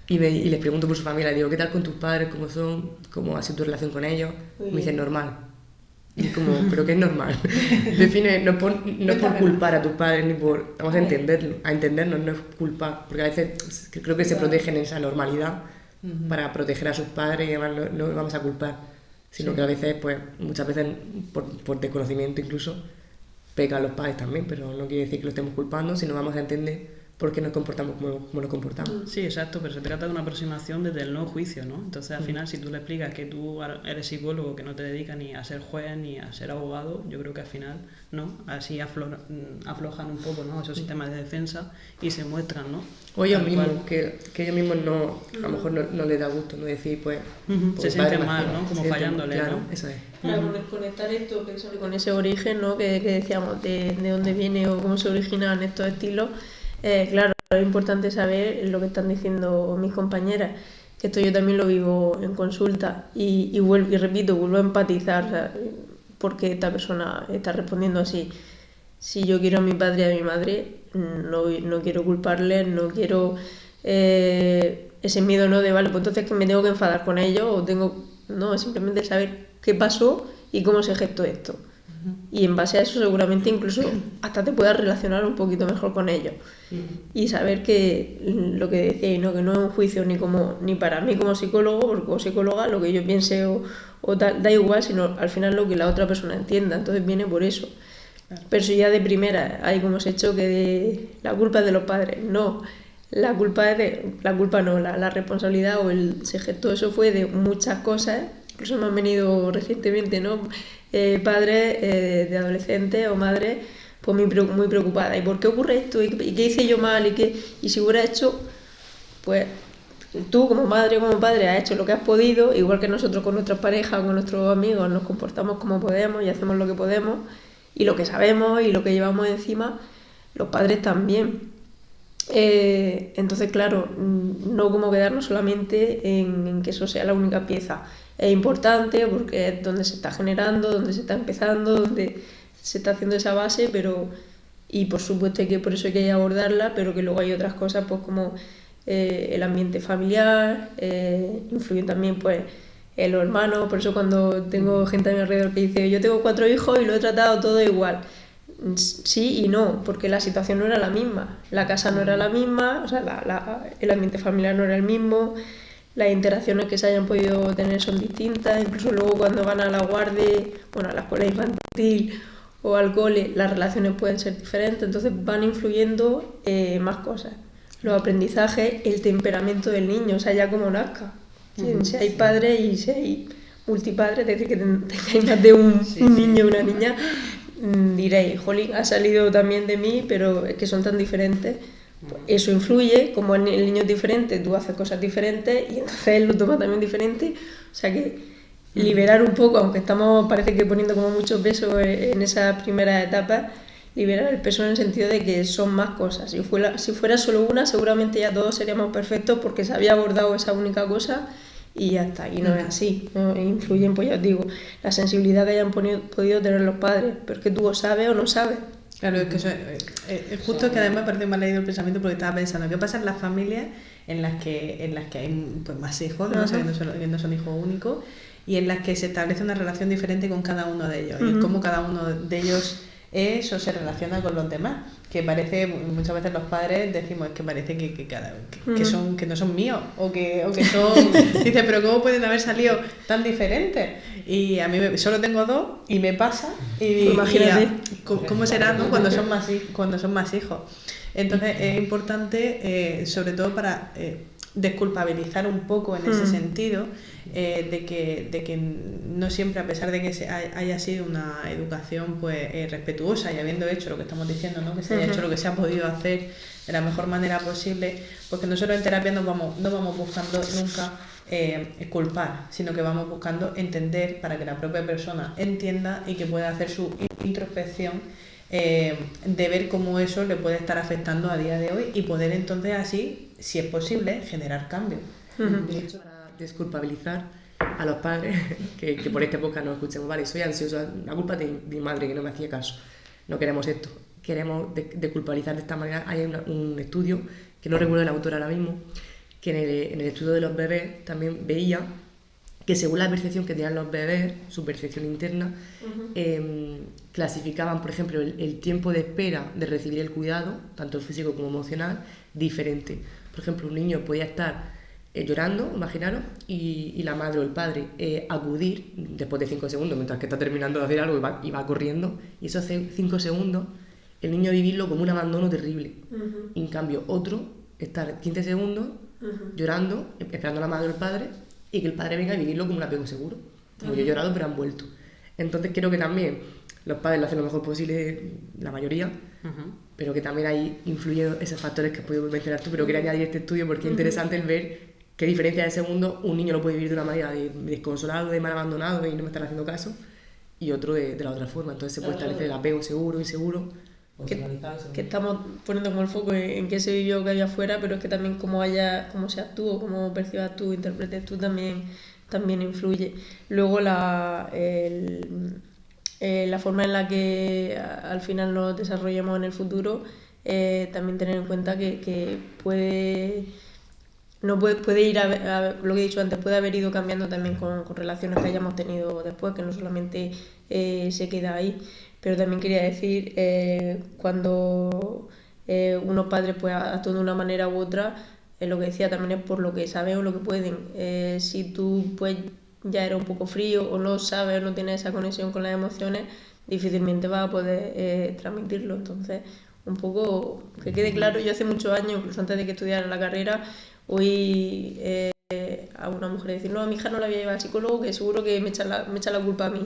y les pregunto por su familia, digo, ¿qué tal con tus padres? ¿Cómo son? ¿Cómo ha sido tu relación con ellos? Me dicen, normal. Y es como, ¿pero qué es normal? Define, no es por culpar a tus padres, ni por... Vamos a entendernos, no es culpar. Porque a veces creo que se protegen en esa normalidad para proteger a sus padres y además no vamos a culpar. Sino que a veces, pues, muchas veces, por desconocimiento incluso, pecan los padres también, pero no quiere decir que lo estemos culpando, sino vamos a entender por qué nos comportamos como nos comportamos. Sí, exacto, pero se trata de una aproximación desde el no juicio, ¿no? Entonces, al final, si tú le explicas que tú eres psicólogo, que no te dedicas ni a ser juez ni a ser abogado, yo creo que al final, ¿no? Así aflojan un poco, ¿no? Esos sistemas de defensa y se muestran, ¿no? O ellos Tal mismos, cual. que ellos mismos no, a lo mejor no les da gusto, no decir, pues... Se sienten mal, ¿no? Como fallándole, claro, ¿no? eso es. Para desconectar esto, pensando con ese origen, ¿no? que decíamos, de dónde viene o cómo se originan estos estilos, claro, es importante saber lo que están diciendo mis compañeras, que esto yo también lo vivo en consulta y repito, vuelvo a empatizar, o sea, porque esta persona está respondiendo así. Si yo quiero a mi padre y a mi madre, no quiero culparles, no quiero ese miedo, ¿no? De vale, pues entonces que me tengo que enfadar con ellos o tengo... No, es simplemente saber qué pasó y cómo se gestó esto. Y en base a eso seguramente incluso hasta te puedas relacionar un poquito mejor con ellos. Y saber que lo que decíais, ¿no? Que no es un juicio ni para mí como psicólogo, porque como psicóloga lo que yo piense o tal, da igual, sino al final lo que la otra persona entienda. Entonces viene por eso. Claro. Pero si ya de primera hay como se ha hecho que la culpa es de los padres, no. La culpa no, la responsabilidad se gestó, eso fue de muchas cosas. Incluso me han venido recientemente, ¿no? Padres de adolescentes o madres pues muy preocupadas. ¿Y por qué ocurre esto? ¿Y qué hice yo mal? ¿Y si hubiera hecho? Pues tú como madre o como padre has hecho lo que has podido, igual que nosotros con nuestras parejas o con nuestros amigos nos comportamos como podemos y hacemos lo que podemos y lo que sabemos y lo que llevamos encima, los padres también. Entonces, claro, no como quedarnos solamente en que eso sea la única pieza. Es importante porque es donde se está generando, donde se está empezando, donde se está haciendo esa base, y por supuesto que por eso hay que abordarla, pero que luego hay otras cosas pues como el ambiente familiar, influyen también pues los hermanos. Por eso cuando tengo gente a mi alrededor que dice yo tengo 4 hijos y lo he tratado todo igual, sí y no, porque la situación no era la misma, la casa no era la misma, o sea, el ambiente familiar no era el mismo, las interacciones que se hayan podido tener son distintas, incluso luego cuando van a la guardia, bueno, a la escuela infantil o al cole, las relaciones pueden ser diferentes, entonces van influyendo más cosas, los aprendizajes, el temperamento del niño, o sea, ya como nazca. Si hay padres y si hay multipadres, es decir, que tengáis más de un niño o una niña, diréis, jolín, ha salido también de mí, pero es que son tan diferentes. Pues eso influye, como el niño es diferente, tú haces cosas diferentes y entonces él lo toma también diferente. O sea que liberar un poco, aunque estamos parece que poniendo como mucho peso en esas primeras etapas, liberar el peso en el sentido de que son más cosas. Si fuera solo una, seguramente ya todos seríamos perfectos porque se había abordado esa única cosa y ya está, y no es así, ¿no? Influyen, pues ya os digo, la sensibilidad que hayan podido tener los padres, pero es que tú o sabes o no sabes. Claro, es que eso es justo que además me parece mal leído el pensamiento porque estaba pensando, ¿qué pasa en las familias en las que hay pues, más hijos, ¿no? O sea, que no son hijos únicos, y en las que se establece una relación diferente con cada uno de ellos, y cómo cada uno de ellos es o se relaciona con los demás? Que parece, muchas veces los padres decimos, es que parece que no son míos, o que son... Dice, pero ¿cómo pueden haber salido tan diferentes? Y a mí solo tengo 2 y me pasa, y imagínate. ¿Cómo será, ¿no? cuando son más hijos? Entonces es importante, sobre todo para desculpabilizar un poco en ese sentido, de que no siempre, a pesar de que haya sido una educación pues respetuosa y habiendo hecho lo que estamos diciendo, ¿no? Que se haya hecho lo que se ha podido hacer de la mejor manera posible, porque nosotros en terapia no vamos buscando nunca culpar, sino que vamos buscando entender para que la propia persona entienda y que pueda hacer su introspección, de ver cómo eso le puede estar afectando a día de hoy y poder entonces así, si es posible, generar cambios. De hecho, para desculpabilizar a los padres que por esta época no escuchemos, vale, soy ansiosa, la culpa es de mi madre que no me hacía caso, no queremos esto, queremos desculpabilizar de esta manera. Hay un estudio, que no recuerdo el autor ahora mismo, que en el estudio de los bebés también veía que según la percepción que tenían los bebés, su percepción interna, clasificaban, por ejemplo, el tiempo de espera de recibir el cuidado, tanto físico como emocional, diferente. Por ejemplo, un niño podía estar llorando, imaginaros, y la madre o el padre acudir después de 5 segundos, mientras que está terminando de hacer algo y va corriendo, y esos 5 segundos el niño vivirlo como un abandono terrible. Y en cambio otro, estar 15 segundos llorando, esperando a la madre o el padre, y que el padre venga y vivirlo como un apego seguro. Como yo he llorado pero han vuelto. Entonces creo que también los padres lo hacen lo mejor posible, la mayoría, pero que también ahí influyen esos factores que has podido mencionar tú, pero quería añadir este estudio porque es interesante el ver qué diferencia de segundo un niño lo puede vivir de una manera de desconsolado, de mal abandonado, de no me están haciendo caso, y otro de la otra forma. Entonces se puede establecer el apego seguro, inseguro. Que estamos poniendo como el foco en qué se vivió que había afuera, pero es que también cómo seas tú o cómo percibas tú, interpretes tú también influye. Luego la forma en la que al final nos desarrollamos en el futuro, también tener en cuenta que puede ir a lo que he dicho antes, puede haber ido cambiando también con relaciones que hayamos tenido después, que no solamente se queda ahí. Pero también quería decir, cuando unos padres pues actúan de una manera u otra, lo que decía también es por lo que saben o lo que pueden. Si tú pues ya eres un poco frío o no sabes o no tienes esa conexión con las emociones, difícilmente vas a poder transmitirlo. Entonces, un poco que quede claro, yo hace muchos años, incluso antes de que estudiara la carrera, oí a una mujer decir, no, a mi hija no la voy a llevar al psicólogo, que seguro que me echa la culpa a mí.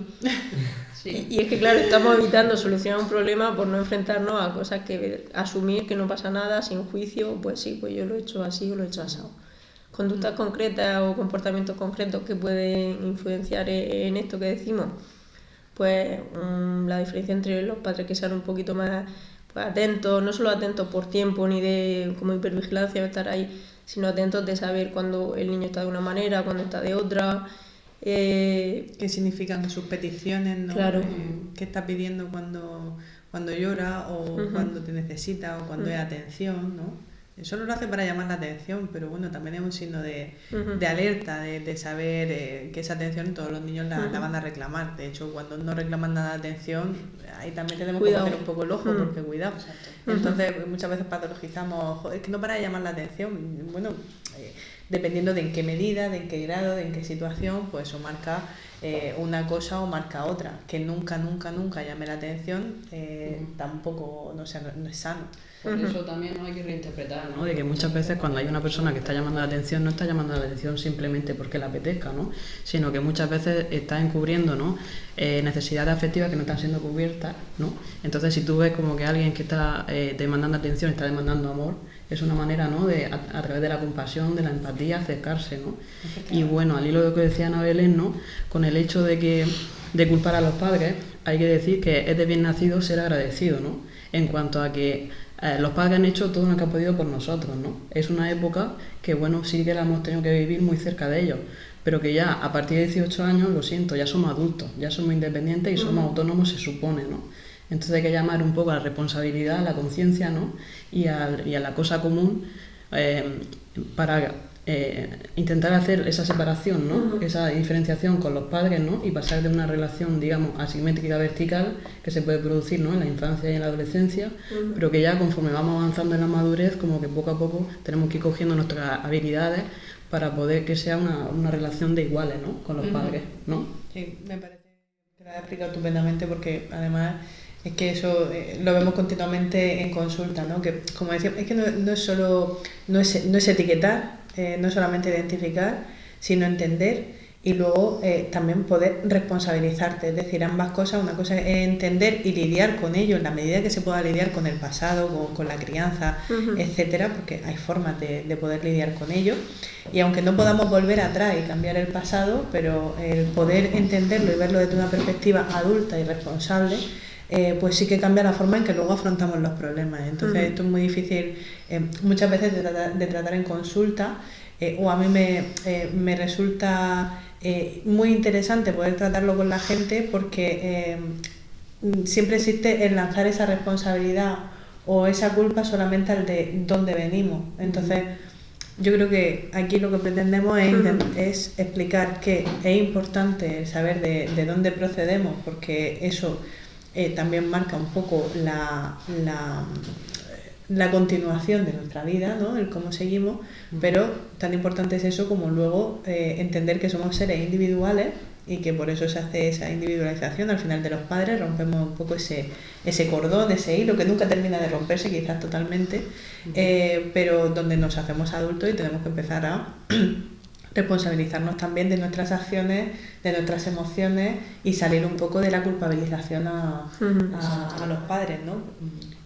Sí. Y es que claro, estamos evitando solucionar un problema por no enfrentarnos a cosas que asumir que no pasa nada sin juicio, pues sí, pues yo lo he hecho así o lo he hecho así. Conductas concretas o comportamientos concretos que pueden influenciar en esto que decimos, pues la diferencia entre los padres que sean un poquito más pues, atentos, no solo atentos por tiempo ni de como hipervigilancia de estar ahí, sino atentos de saber cuando el niño está de una manera, cuando está de otra. ¿Qué significan sus peticiones, ¿no? Claro. ¿Qué está pidiendo cuando llora o cuando te necesita o cuando hay atención, ¿no? Eso no lo hace para llamar la atención, pero bueno, también es un signo de alerta, de saber que esa atención todos los niños la van a reclamar. De hecho, cuando no reclaman nada de atención, ahí también tenemos que poner un poco el ojo, porque cuidado. Entonces, muchas veces patologizamos, joder, es que no para de llamar la atención. Bueno, dependiendo de en qué medida, de en qué grado, de en qué situación, pues eso marca una cosa o marca otra. Que nunca llame la atención, tampoco, no es sano. Por eso también hay que reinterpretar, ¿no? De que muchas veces cuando hay una persona que está llamando la atención, no está llamando la atención simplemente porque le apetezca, ¿no? Sino que muchas veces está encubriendo, ¿no? Necesidades afectivas que no están siendo cubiertas, ¿no? Entonces, si tú ves como que alguien que está demandando atención, está demandando amor, es una manera, ¿no? De a través de la compasión, de la empatía, acercarse, ¿no? Y bueno, al hilo de lo que decía Ana Belén, ¿no? Con el hecho de culpar a los padres, hay que decir que es de bien nacido ser agradecido, ¿no? En cuanto a que los padres han hecho todo lo que han podido por nosotros, ¿no? Es una época que, bueno, sí que la hemos tenido que vivir muy cerca de ellos, pero que ya a partir de 18 años, lo siento, ya somos adultos, ya somos independientes y somos autónomos, se supone, ¿no? Entonces hay que llamar un poco a la responsabilidad, a la conciencia, ¿no? Y a la cosa común para intentar hacer esa separación, ¿no? Esa diferenciación con los padres, ¿no? Y pasar de una relación, digamos, asimétrica vertical que se puede producir, ¿no? En la infancia y en la adolescencia, pero que ya conforme vamos avanzando en la madurez, como que poco a poco tenemos que ir cogiendo nuestras habilidades para poder que sea una relación de iguales, ¿no? Con los padres, ¿no? Sí, me parece que lo has explicado estupendamente, porque además es que eso lo vemos continuamente en consulta, ¿no? Que, como decía, es que no es solo no es etiquetar, no es solamente identificar, sino entender y luego también poder responsabilizarte. Es decir, ambas cosas. Una cosa es entender y lidiar con ello en la medida que se pueda lidiar con el pasado, con la crianza, etcétera, porque hay formas de poder lidiar con ello. Y aunque no podamos volver atrás y cambiar el pasado, pero el poder entenderlo y verlo desde una perspectiva adulta y responsable, pues sí que cambia la forma en que luego afrontamos los problemas. Entonces esto es muy difícil muchas veces de tratar en consulta, o a mí me resulta muy interesante poder tratarlo con la gente, porque siempre existe el lanzar esa responsabilidad o esa culpa solamente al de dónde venimos. Entonces yo creo que aquí lo que pretendemos es explicar que es importante saber de dónde procedemos, porque eso también marca un poco la continuación de nuestra vida, ¿no? El cómo seguimos, pero tan importante es eso como luego entender que somos seres individuales y que por eso se hace esa individualización al final de los padres, rompemos un poco ese cordón, ese hilo que nunca termina de romperse quizás totalmente, pero donde nos hacemos adultos y tenemos que empezar a responsabilizarnos también de nuestras acciones, de nuestras emociones y salir un poco de la culpabilización a los padres, ¿no?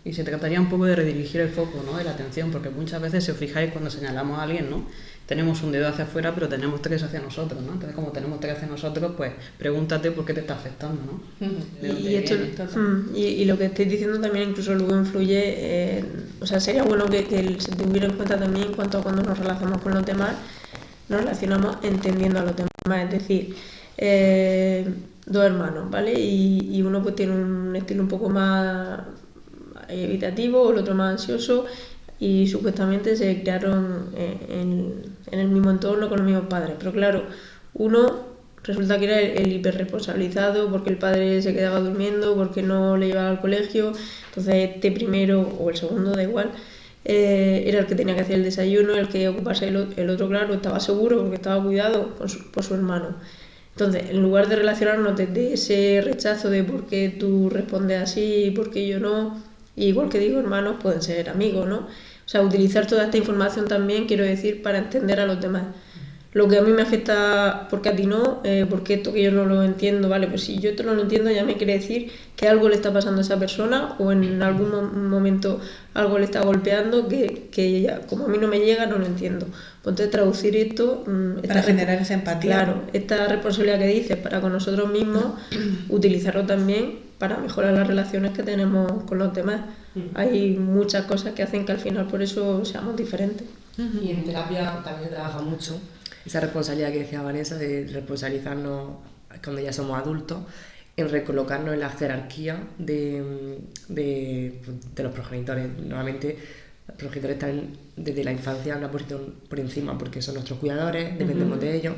Y se trataría un poco de redirigir el foco, ¿no?, de la atención, porque muchas veces, si os fijáis, cuando señalamos a alguien, ¿no?, tenemos un dedo hacia afuera, pero tenemos tres hacia nosotros, ¿no? Entonces, como tenemos tres hacia nosotros, pues pregúntate por qué te está afectando, ¿no? Y lo que estáis diciendo también incluso luego influye, o sea, sería bueno que se tuviera en cuenta también en cuanto a cuando nos relacionamos con los demás, nos relacionamos entendiendo a los demás, es decir, dos hermanos, ¿vale? Y uno pues tiene un estilo un poco más evitativo, el otro más ansioso, y supuestamente se criaron en el mismo entorno con los mismos padres, pero claro, uno resulta que era el hiperresponsabilizado porque el padre se quedaba durmiendo, porque no le llevaba al colegio, entonces este primero o el segundo, da igual, era el que tenía que hacer el desayuno, el que ocuparse el otro, claro, estaba seguro porque estaba cuidado por su hermano. Entonces, en lugar de relacionarnos desde ese rechazo de por qué tú respondes así y por qué yo no, igual que digo, hermanos pueden ser amigos, ¿no? O sea, utilizar toda esta información también, quiero decir, para entender a los demás. Lo que a mí me afecta, porque a ti no, porque esto que yo no lo entiendo, vale, pues si yo esto no lo entiendo ya me quiere decir que algo le está pasando a esa persona o en algún momento algo le está golpeando que ella, como a mí no me llega, no lo entiendo. Pues entonces traducir esto... para generar esa empatía. Claro, esta responsabilidad que dices para con nosotros mismos, utilizarlo también para mejorar las relaciones que tenemos con los demás. Hay muchas cosas que hacen que al final por eso seamos diferentes. Y en terapia también se trabaja mucho esa responsabilidad que decía Vanessa, de responsabilizarnos cuando ya somos adultos, en recolocarnos en la jerarquía de los progenitores. Normalmente los progenitores están desde la infancia en una posición por encima porque son nuestros cuidadores, dependemos de ellos.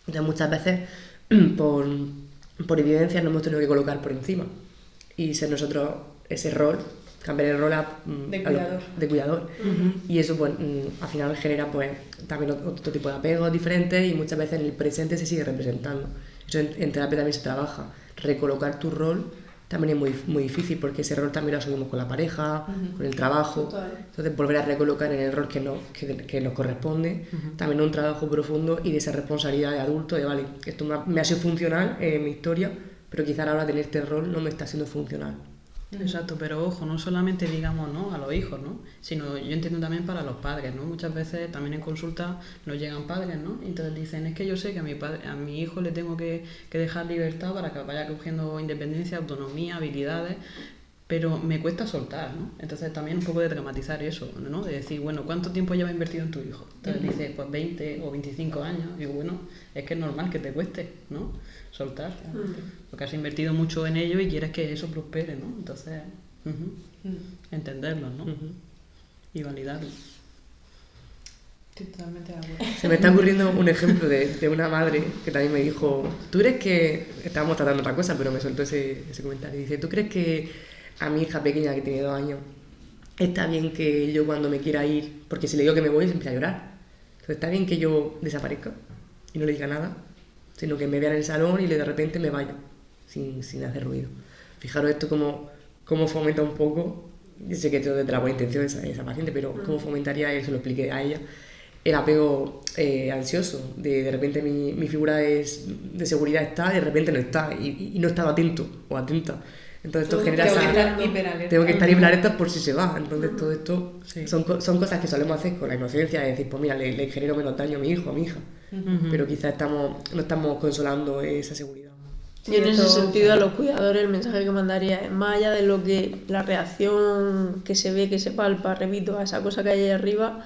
Entonces muchas veces por evidencia nos hemos tenido que colocar por encima y ser nosotros ese rol, cambiar el rol de cuidador. Y eso pues al final genera pues también otro tipo de apegos diferentes y muchas veces en el presente se sigue representando. Eso en terapia también se trabaja. Recolocar tu rol también es muy, muy difícil porque ese rol también lo asumimos con la pareja, con el trabajo. Entonces volver a recolocar en el rol que nos corresponde también es un trabajo profundo y de esa responsabilidad de adulto de vale, esto me ha sido funcional en mi historia, pero quizá ahora tener este rol no me está siendo funcional. Exacto, pero ojo, no solamente digamos, ¿no?, a los hijos, ¿no?, sino yo entiendo también para los padres, ¿no? Muchas veces también en consulta nos llegan padres, ¿no?, y entonces dicen, es que yo sé que a mi hijo le tengo que dejar libertad para que vaya cogiendo independencia, autonomía, habilidades, pero me cuesta soltar, ¿no? Entonces también un poco de dramatizar eso, ¿no?, de decir, bueno, ¿cuánto tiempo llevas invertido en tu hijo? Entonces dice, pues 20 o 25 años. Digo, bueno, es que es normal que te cueste, ¿no?, soltar, porque has invertido mucho en ello y quieres que eso prospere, ¿no? Entonces, entenderlo, ¿no? Y validarlo. Estoy totalmente de acuerdo. Se me está ocurriendo un ejemplo de una madre que también me dijo, ¿tú crees que... Estábamos tratando otra cosa, pero me soltó ese comentario. Dice, ¿tú crees que a mi hija pequeña que tiene 2 años está bien que yo cuando me quiera ir, porque si le digo que me voy se empieza a llorar? Entonces, ¿está bien que yo desaparezca y no le diga nada? Sino que me vea en el salón y de repente me vaya, sin hacer ruido. Fijaros esto cómo fomenta un poco, yo sé que esto es de la buena intención esa paciente, pero cómo fomentaría, se lo expliqué a ella, el apego ansioso, de repente mi figura de seguridad está, de repente no está, y no he estado atento o atenta. Entonces esto genera tengo que estar hiperalerta por si se va. Entonces todo esto son cosas que solemos hacer con la inocencia, de decir, pues mira, le genero menos daño a mi hijo, a mi hija. Pero quizás no estamos consolando esa seguridad. Y en ese sentido a los cuidadores el mensaje que mandaría es más allá de lo que la reacción que se ve, que se palpa, repito, a esa cosa que hay ahí arriba,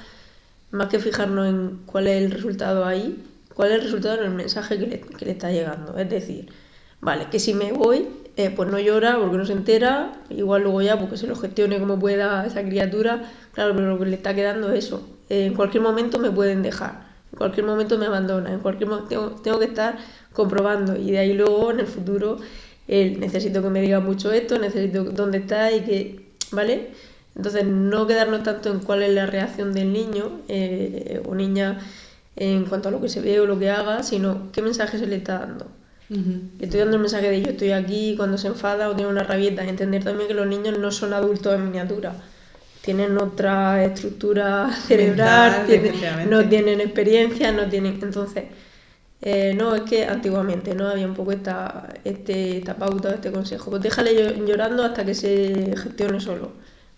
más que fijarnos en cuál es el resultado ahí, cuál es el resultado en el mensaje que le está llegando. Es decir, vale, que si me voy, pues no llora porque no se entera, igual luego ya porque se lo gestione como pueda esa criatura, claro, pero lo que le está quedando es eso. En cualquier momento me pueden dejar, en cualquier momento me abandonan, en cualquier momento tengo que estar comprobando y de ahí luego en el futuro necesito que me diga mucho esto, necesito dónde está y que, ¿vale? Entonces no quedarnos tanto en cuál es la reacción del niño o niña en cuanto a lo que se ve o lo que haga, sino qué mensaje se le está dando. Le estoy dando el mensaje de yo estoy aquí cuando se enfada o tiene una rabieta. Entender también que los niños no son adultos en miniatura. Tienen otra estructura cerebral, efectivamente. no tienen experiencia, no tienen... Entonces, no, es que antiguamente no había un poco esta pauta, este consejo. Pues déjale llorando hasta que se gestione solo.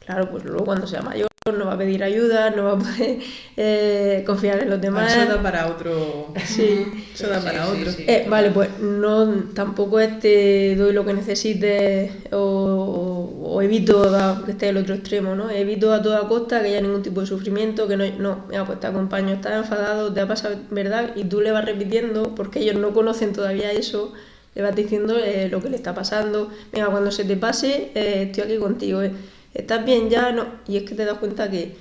Claro, pues luego cuando sea mayor no va a pedir ayuda, no va a poder confiar en los demás. Eso da para otro. Sí. Eso da para otro. sí. Vale, pues no, tampoco te doy lo que necesites o evito que esté el otro extremo, ¿no? Evito a toda costa que haya ningún tipo de sufrimiento, que no, mira, pues te acompaño, estás enfadado, te ha pasado, ¿verdad? Y tú le vas repitiendo, porque ellos no conocen todavía eso, le vas diciendo lo que le está pasando. Venga, cuando se te pase, estoy aquí contigo, ¿estás bien ya? No. Y es que te das cuenta que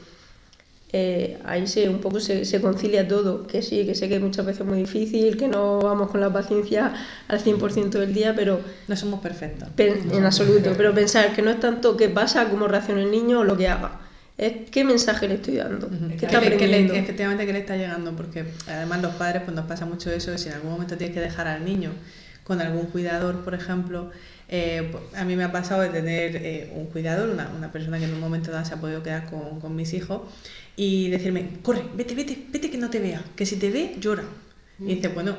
ahí un poco se concilia todo, que sí, que sé que muchas veces es muy difícil, que no vamos con la paciencia al 100% del día, pero No somos perfectos. en absoluto, pero pensar que no es tanto qué pasa, cómo reacciona el niño o lo que haga, es qué mensaje le estoy dando, qué está aprendiendo. Efectivamente que le está llegando, porque además los padres pues nos pasa mucho eso, si en algún momento tienes que dejar al niño con algún cuidador, por ejemplo, a mí me ha pasado de tener un cuidador, una persona que en un momento dado se ha podido quedar con mis hijos y decirme, corre, vete que no te vea, que si te ve llora. Y dice, bueno,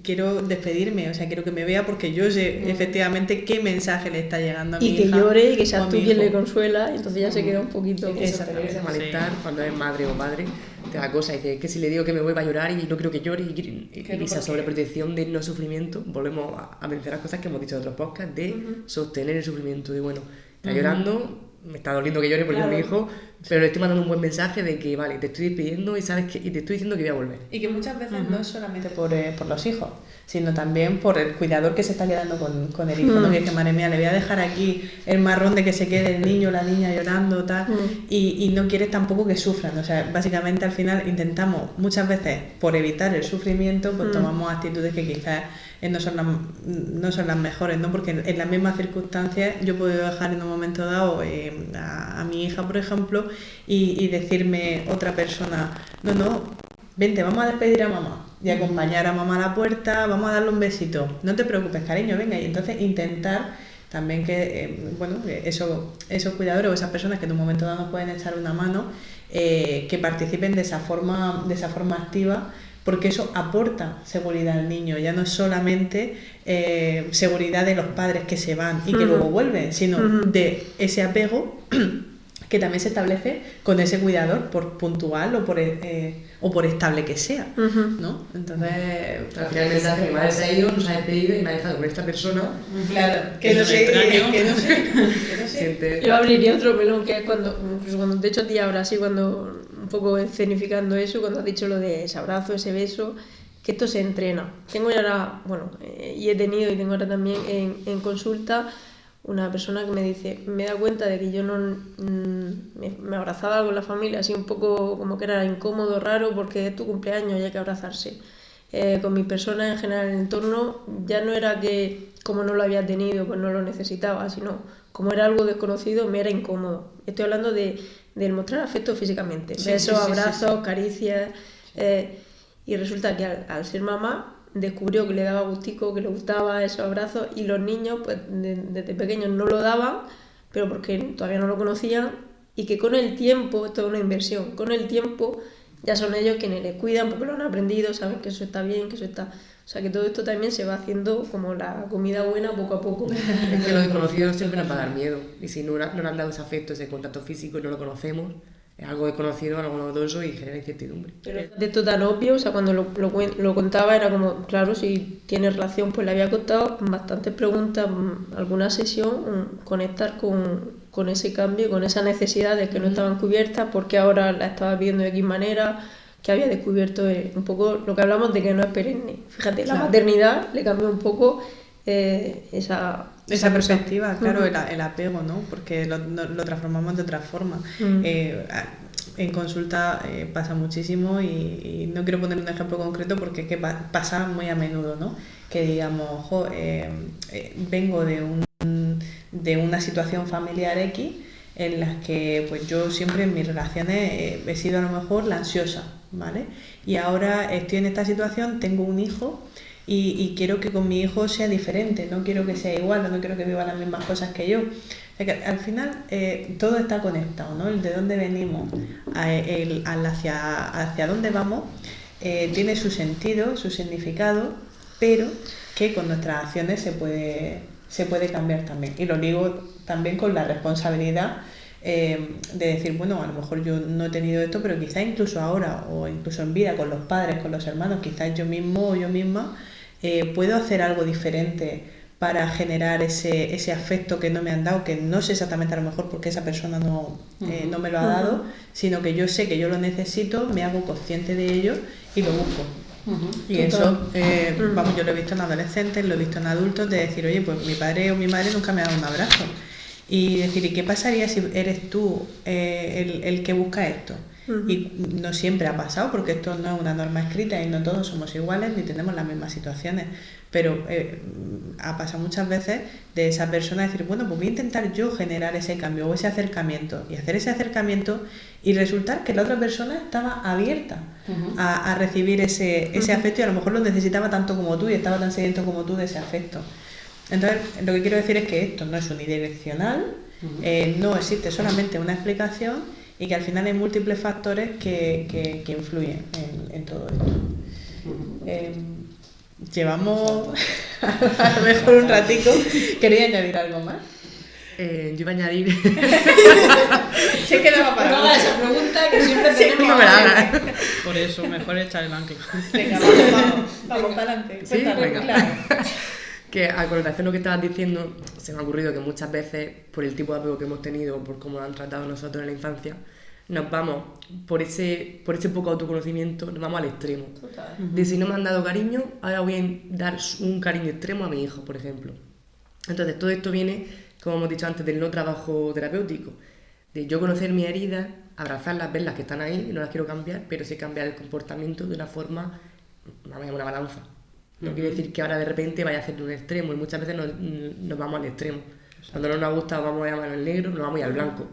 quiero despedirme, o sea, quiero que me vea porque yo sé efectivamente qué mensaje le está llegando a mi Y que hija llore y que o seas a tú mi quien le hijo. consuela, y entonces ya se queda un poquito... Ese malestar, cuando es madre o padre, te da cosa. Dice, es que si le digo que me vuelva a llorar y no quiero que llore, y esa sobreprotección de no sufrimiento, volvemos a vencer las cosas que hemos dicho en otros podcasts, de sostener el sufrimiento, de bueno, está llorando, me está doliendo que llore porque es mi hijo, pero le estoy mandando un buen mensaje de que, vale, te estoy despidiendo y sabes que, y te estoy diciendo que voy a volver. Y que muchas veces no es solamente por los hijos, sino también por el cuidador que se está quedando con el hijo, ¿no? Que es que, madre mía, le voy a dejar aquí el marrón de que se quede el niño o la niña llorando, tal, y no quieres tampoco que sufran. O sea, básicamente al final intentamos muchas veces, por evitar el sufrimiento, pues tomamos actitudes que quizás no son las mejores, ¿no? Porque en las mismas circunstancias yo puedo dejar en un momento dado a mi hija, por ejemplo, y decirme otra persona, no, vente, vamos a despedir a mamá y acompañar a mamá a la puerta, vamos a darle un besito, no te preocupes, cariño, venga, y entonces intentar también que, esos cuidadores o esas personas que en un momento dado nos pueden echar una mano, que participen de esa forma activa, porque eso aporta seguridad al niño, ya no es solamente seguridad de los padres que se van y que luego vuelven, sino de ese apego que también se establece con ese cuidador, por puntual o por estable que sea, ¿no? Entonces... Al final el mensaje, mi madre se ha ido, nos ha despedido y me ha dejado con esta persona. Claro, que no sé. Yo abriría otro melón, que es cuando de hecho a ti ahora sí, cuando un poco escenificando eso, cuando has dicho lo de ese abrazo, ese beso, que esto se entrena. Tengo ahora, y he tenido y tengo ahora también en consulta una persona que me dice, me da cuenta de que yo no me abrazaba con la familia, así un poco como que era incómodo, raro, porque es tu cumpleaños y hay que abrazarse. Con mis personas en general en el entorno, ya no era que como no lo había tenido, pues no lo necesitaba, sino como era algo desconocido, me era incómodo. Estoy hablando del mostrar afecto físicamente, besos, abrazos, caricias, y resulta que al ser mamá descubrió que le daba gustico, que le gustaba esos abrazos, y los niños pues desde pequeños no lo daban, pero porque todavía no lo conocían, y que con el tiempo, esto es una inversión, con el tiempo ya son ellos quienes les cuidan porque lo han aprendido, saben que eso está bien, que eso está... O sea que todo esto también se va haciendo como la comida buena poco a poco. Es que lo desconocido siempre nos va a dar miedo, y si no le han dado ese afecto, ese contacto físico y no lo conocemos, es algo desconocido, algo novedoso y genera incertidumbre. Pero de esto tan obvio, o sea, cuando lo contaba era como, claro, si tiene relación, pues le había costado bastantes preguntas, alguna sesión, conectar con ese cambio, con esas necesidades que no estaban cubiertas, porque ahora la estaba viendo de X manera, que había descubierto un poco lo que hablamos de que no es perenne. Fíjate, claro. La maternidad le cambió un poco esa perspectiva, claro, el apego, ¿no? Porque lo transformamos de otra forma. En consulta pasa muchísimo y no quiero poner un ejemplo concreto porque es que pasa muy a menudo, ¿no? Que digamos, vengo de una situación familiar X en las que pues yo siempre en mis relaciones he sido a lo mejor la ansiosa, ¿vale? Y ahora estoy en esta situación, tengo un hijo y quiero que con mi hijo sea diferente, no quiero que sea igual, no quiero que viva las mismas cosas que yo. O sea que al final todo está conectado, ¿no? El de dónde venimos, hacia dónde vamos, tiene su sentido, su significado, pero que con nuestras acciones se puede cambiar también. Y lo digo también con la responsabilidad de decir, bueno, a lo mejor yo no he tenido esto, pero quizás incluso ahora, o incluso en vida, con los padres, con los hermanos, quizás yo mismo o yo misma puedo hacer algo diferente para generar ese afecto que no me han dado, que no sé exactamente a lo mejor porque esa persona no me lo ha dado, sino que yo sé que yo lo necesito, me hago consciente de ello y lo busco. Y eso, vamos, yo lo he visto en adolescentes, lo he visto en adultos, de decir, oye, pues mi padre o mi madre nunca me ha dado un abrazo. Y decir, ¿y qué pasaría si eres tú el que busca esto? Y no siempre ha pasado, porque esto no es una norma escrita y no todos somos iguales ni tenemos las mismas situaciones, pero ha pasado muchas veces de esa persona decir, bueno, pues voy a intentar yo generar ese cambio o ese acercamiento, y hacer ese acercamiento y resultar que la otra persona estaba abierta a recibir ese afecto, y a lo mejor lo necesitaba tanto como tú y estaba tan sediento como tú de ese afecto. Entonces, lo que quiero decir es que esto no es unidireccional, no existe solamente una explicación, y que al final hay múltiples factores que influyen en todo esto. Llevamos a lo mejor un ratico. ¿Quería añadir algo más? Yo iba a añadir... Sí, que no va a parar. No hagas esa pregunta que siempre tenemos. No me la hagas. Por eso, mejor echar el ancla. Venga, vamos para adelante. Sí, venga. Claro. Que a colación de lo que estabas diciendo, se me ha ocurrido que muchas veces, por el tipo de apego que hemos tenido, por cómo lo han tratado nosotros en la infancia, nos vamos, por ese poco autoconocimiento, nos vamos al extremo. Total. De si no me han dado cariño, ahora voy a dar un cariño extremo a mi hijo, por ejemplo. Entonces, todo esto viene, como hemos dicho antes, del no trabajo terapéutico. De yo conocer mis heridas, abrazarlas, verlas que están ahí, no las quiero cambiar, pero sí cambiar el comportamiento de una forma, vamos a una balanza. No quiere decir que ahora de repente vaya a hacer un extremo, y muchas veces nos vamos al extremo. Cuando no nos gusta vamos a llamar al negro, nos vamos a ir al blanco.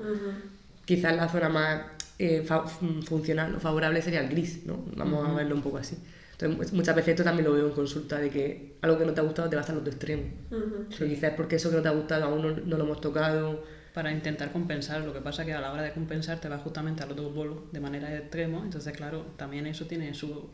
Quizás la zona más funcional o favorable sería el gris, ¿no? Vamos a verlo un poco así. Entonces, muchas veces esto también lo veo en consulta, de que algo que no te ha gustado te vas al otro extremo. Pero quizás es porque eso que no te ha gustado aún no lo hemos tocado. Para intentar compensar, lo que pasa es que a la hora de compensar te vas justamente al otro polo de manera extrema, entonces claro, también eso tiene su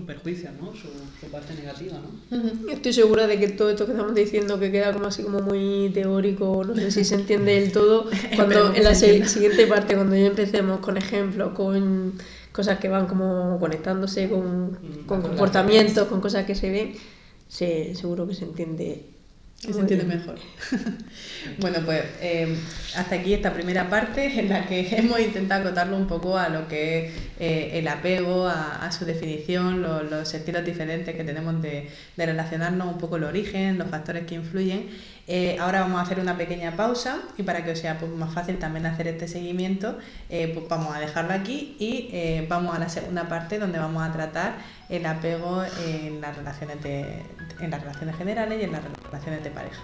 perjuicio, ¿no? Su parte negativa, ¿no? Estoy segura de que todo esto que estamos diciendo, que queda como así como muy teórico, no sé si se entiende del todo, cuando en la siguiente parte, cuando ya empecemos con ejemplos, con cosas que van como conectándose con comportamientos, con cosas que se ven, seguro que se entiende. Que se entiende mejor. Bueno, pues hasta aquí esta primera parte, en la que hemos intentado acotarlo un poco a lo que es el apego, a su definición, los estilos diferentes que tenemos de relacionarnos, un poco el origen, los factores que influyen. Ahora vamos a hacer una pequeña pausa, y para que os sea pues, más fácil también hacer este seguimiento, pues vamos a dejarlo aquí y vamos a la segunda parte, donde vamos a tratar el apego en las relaciones generales y en las relaciones de pareja.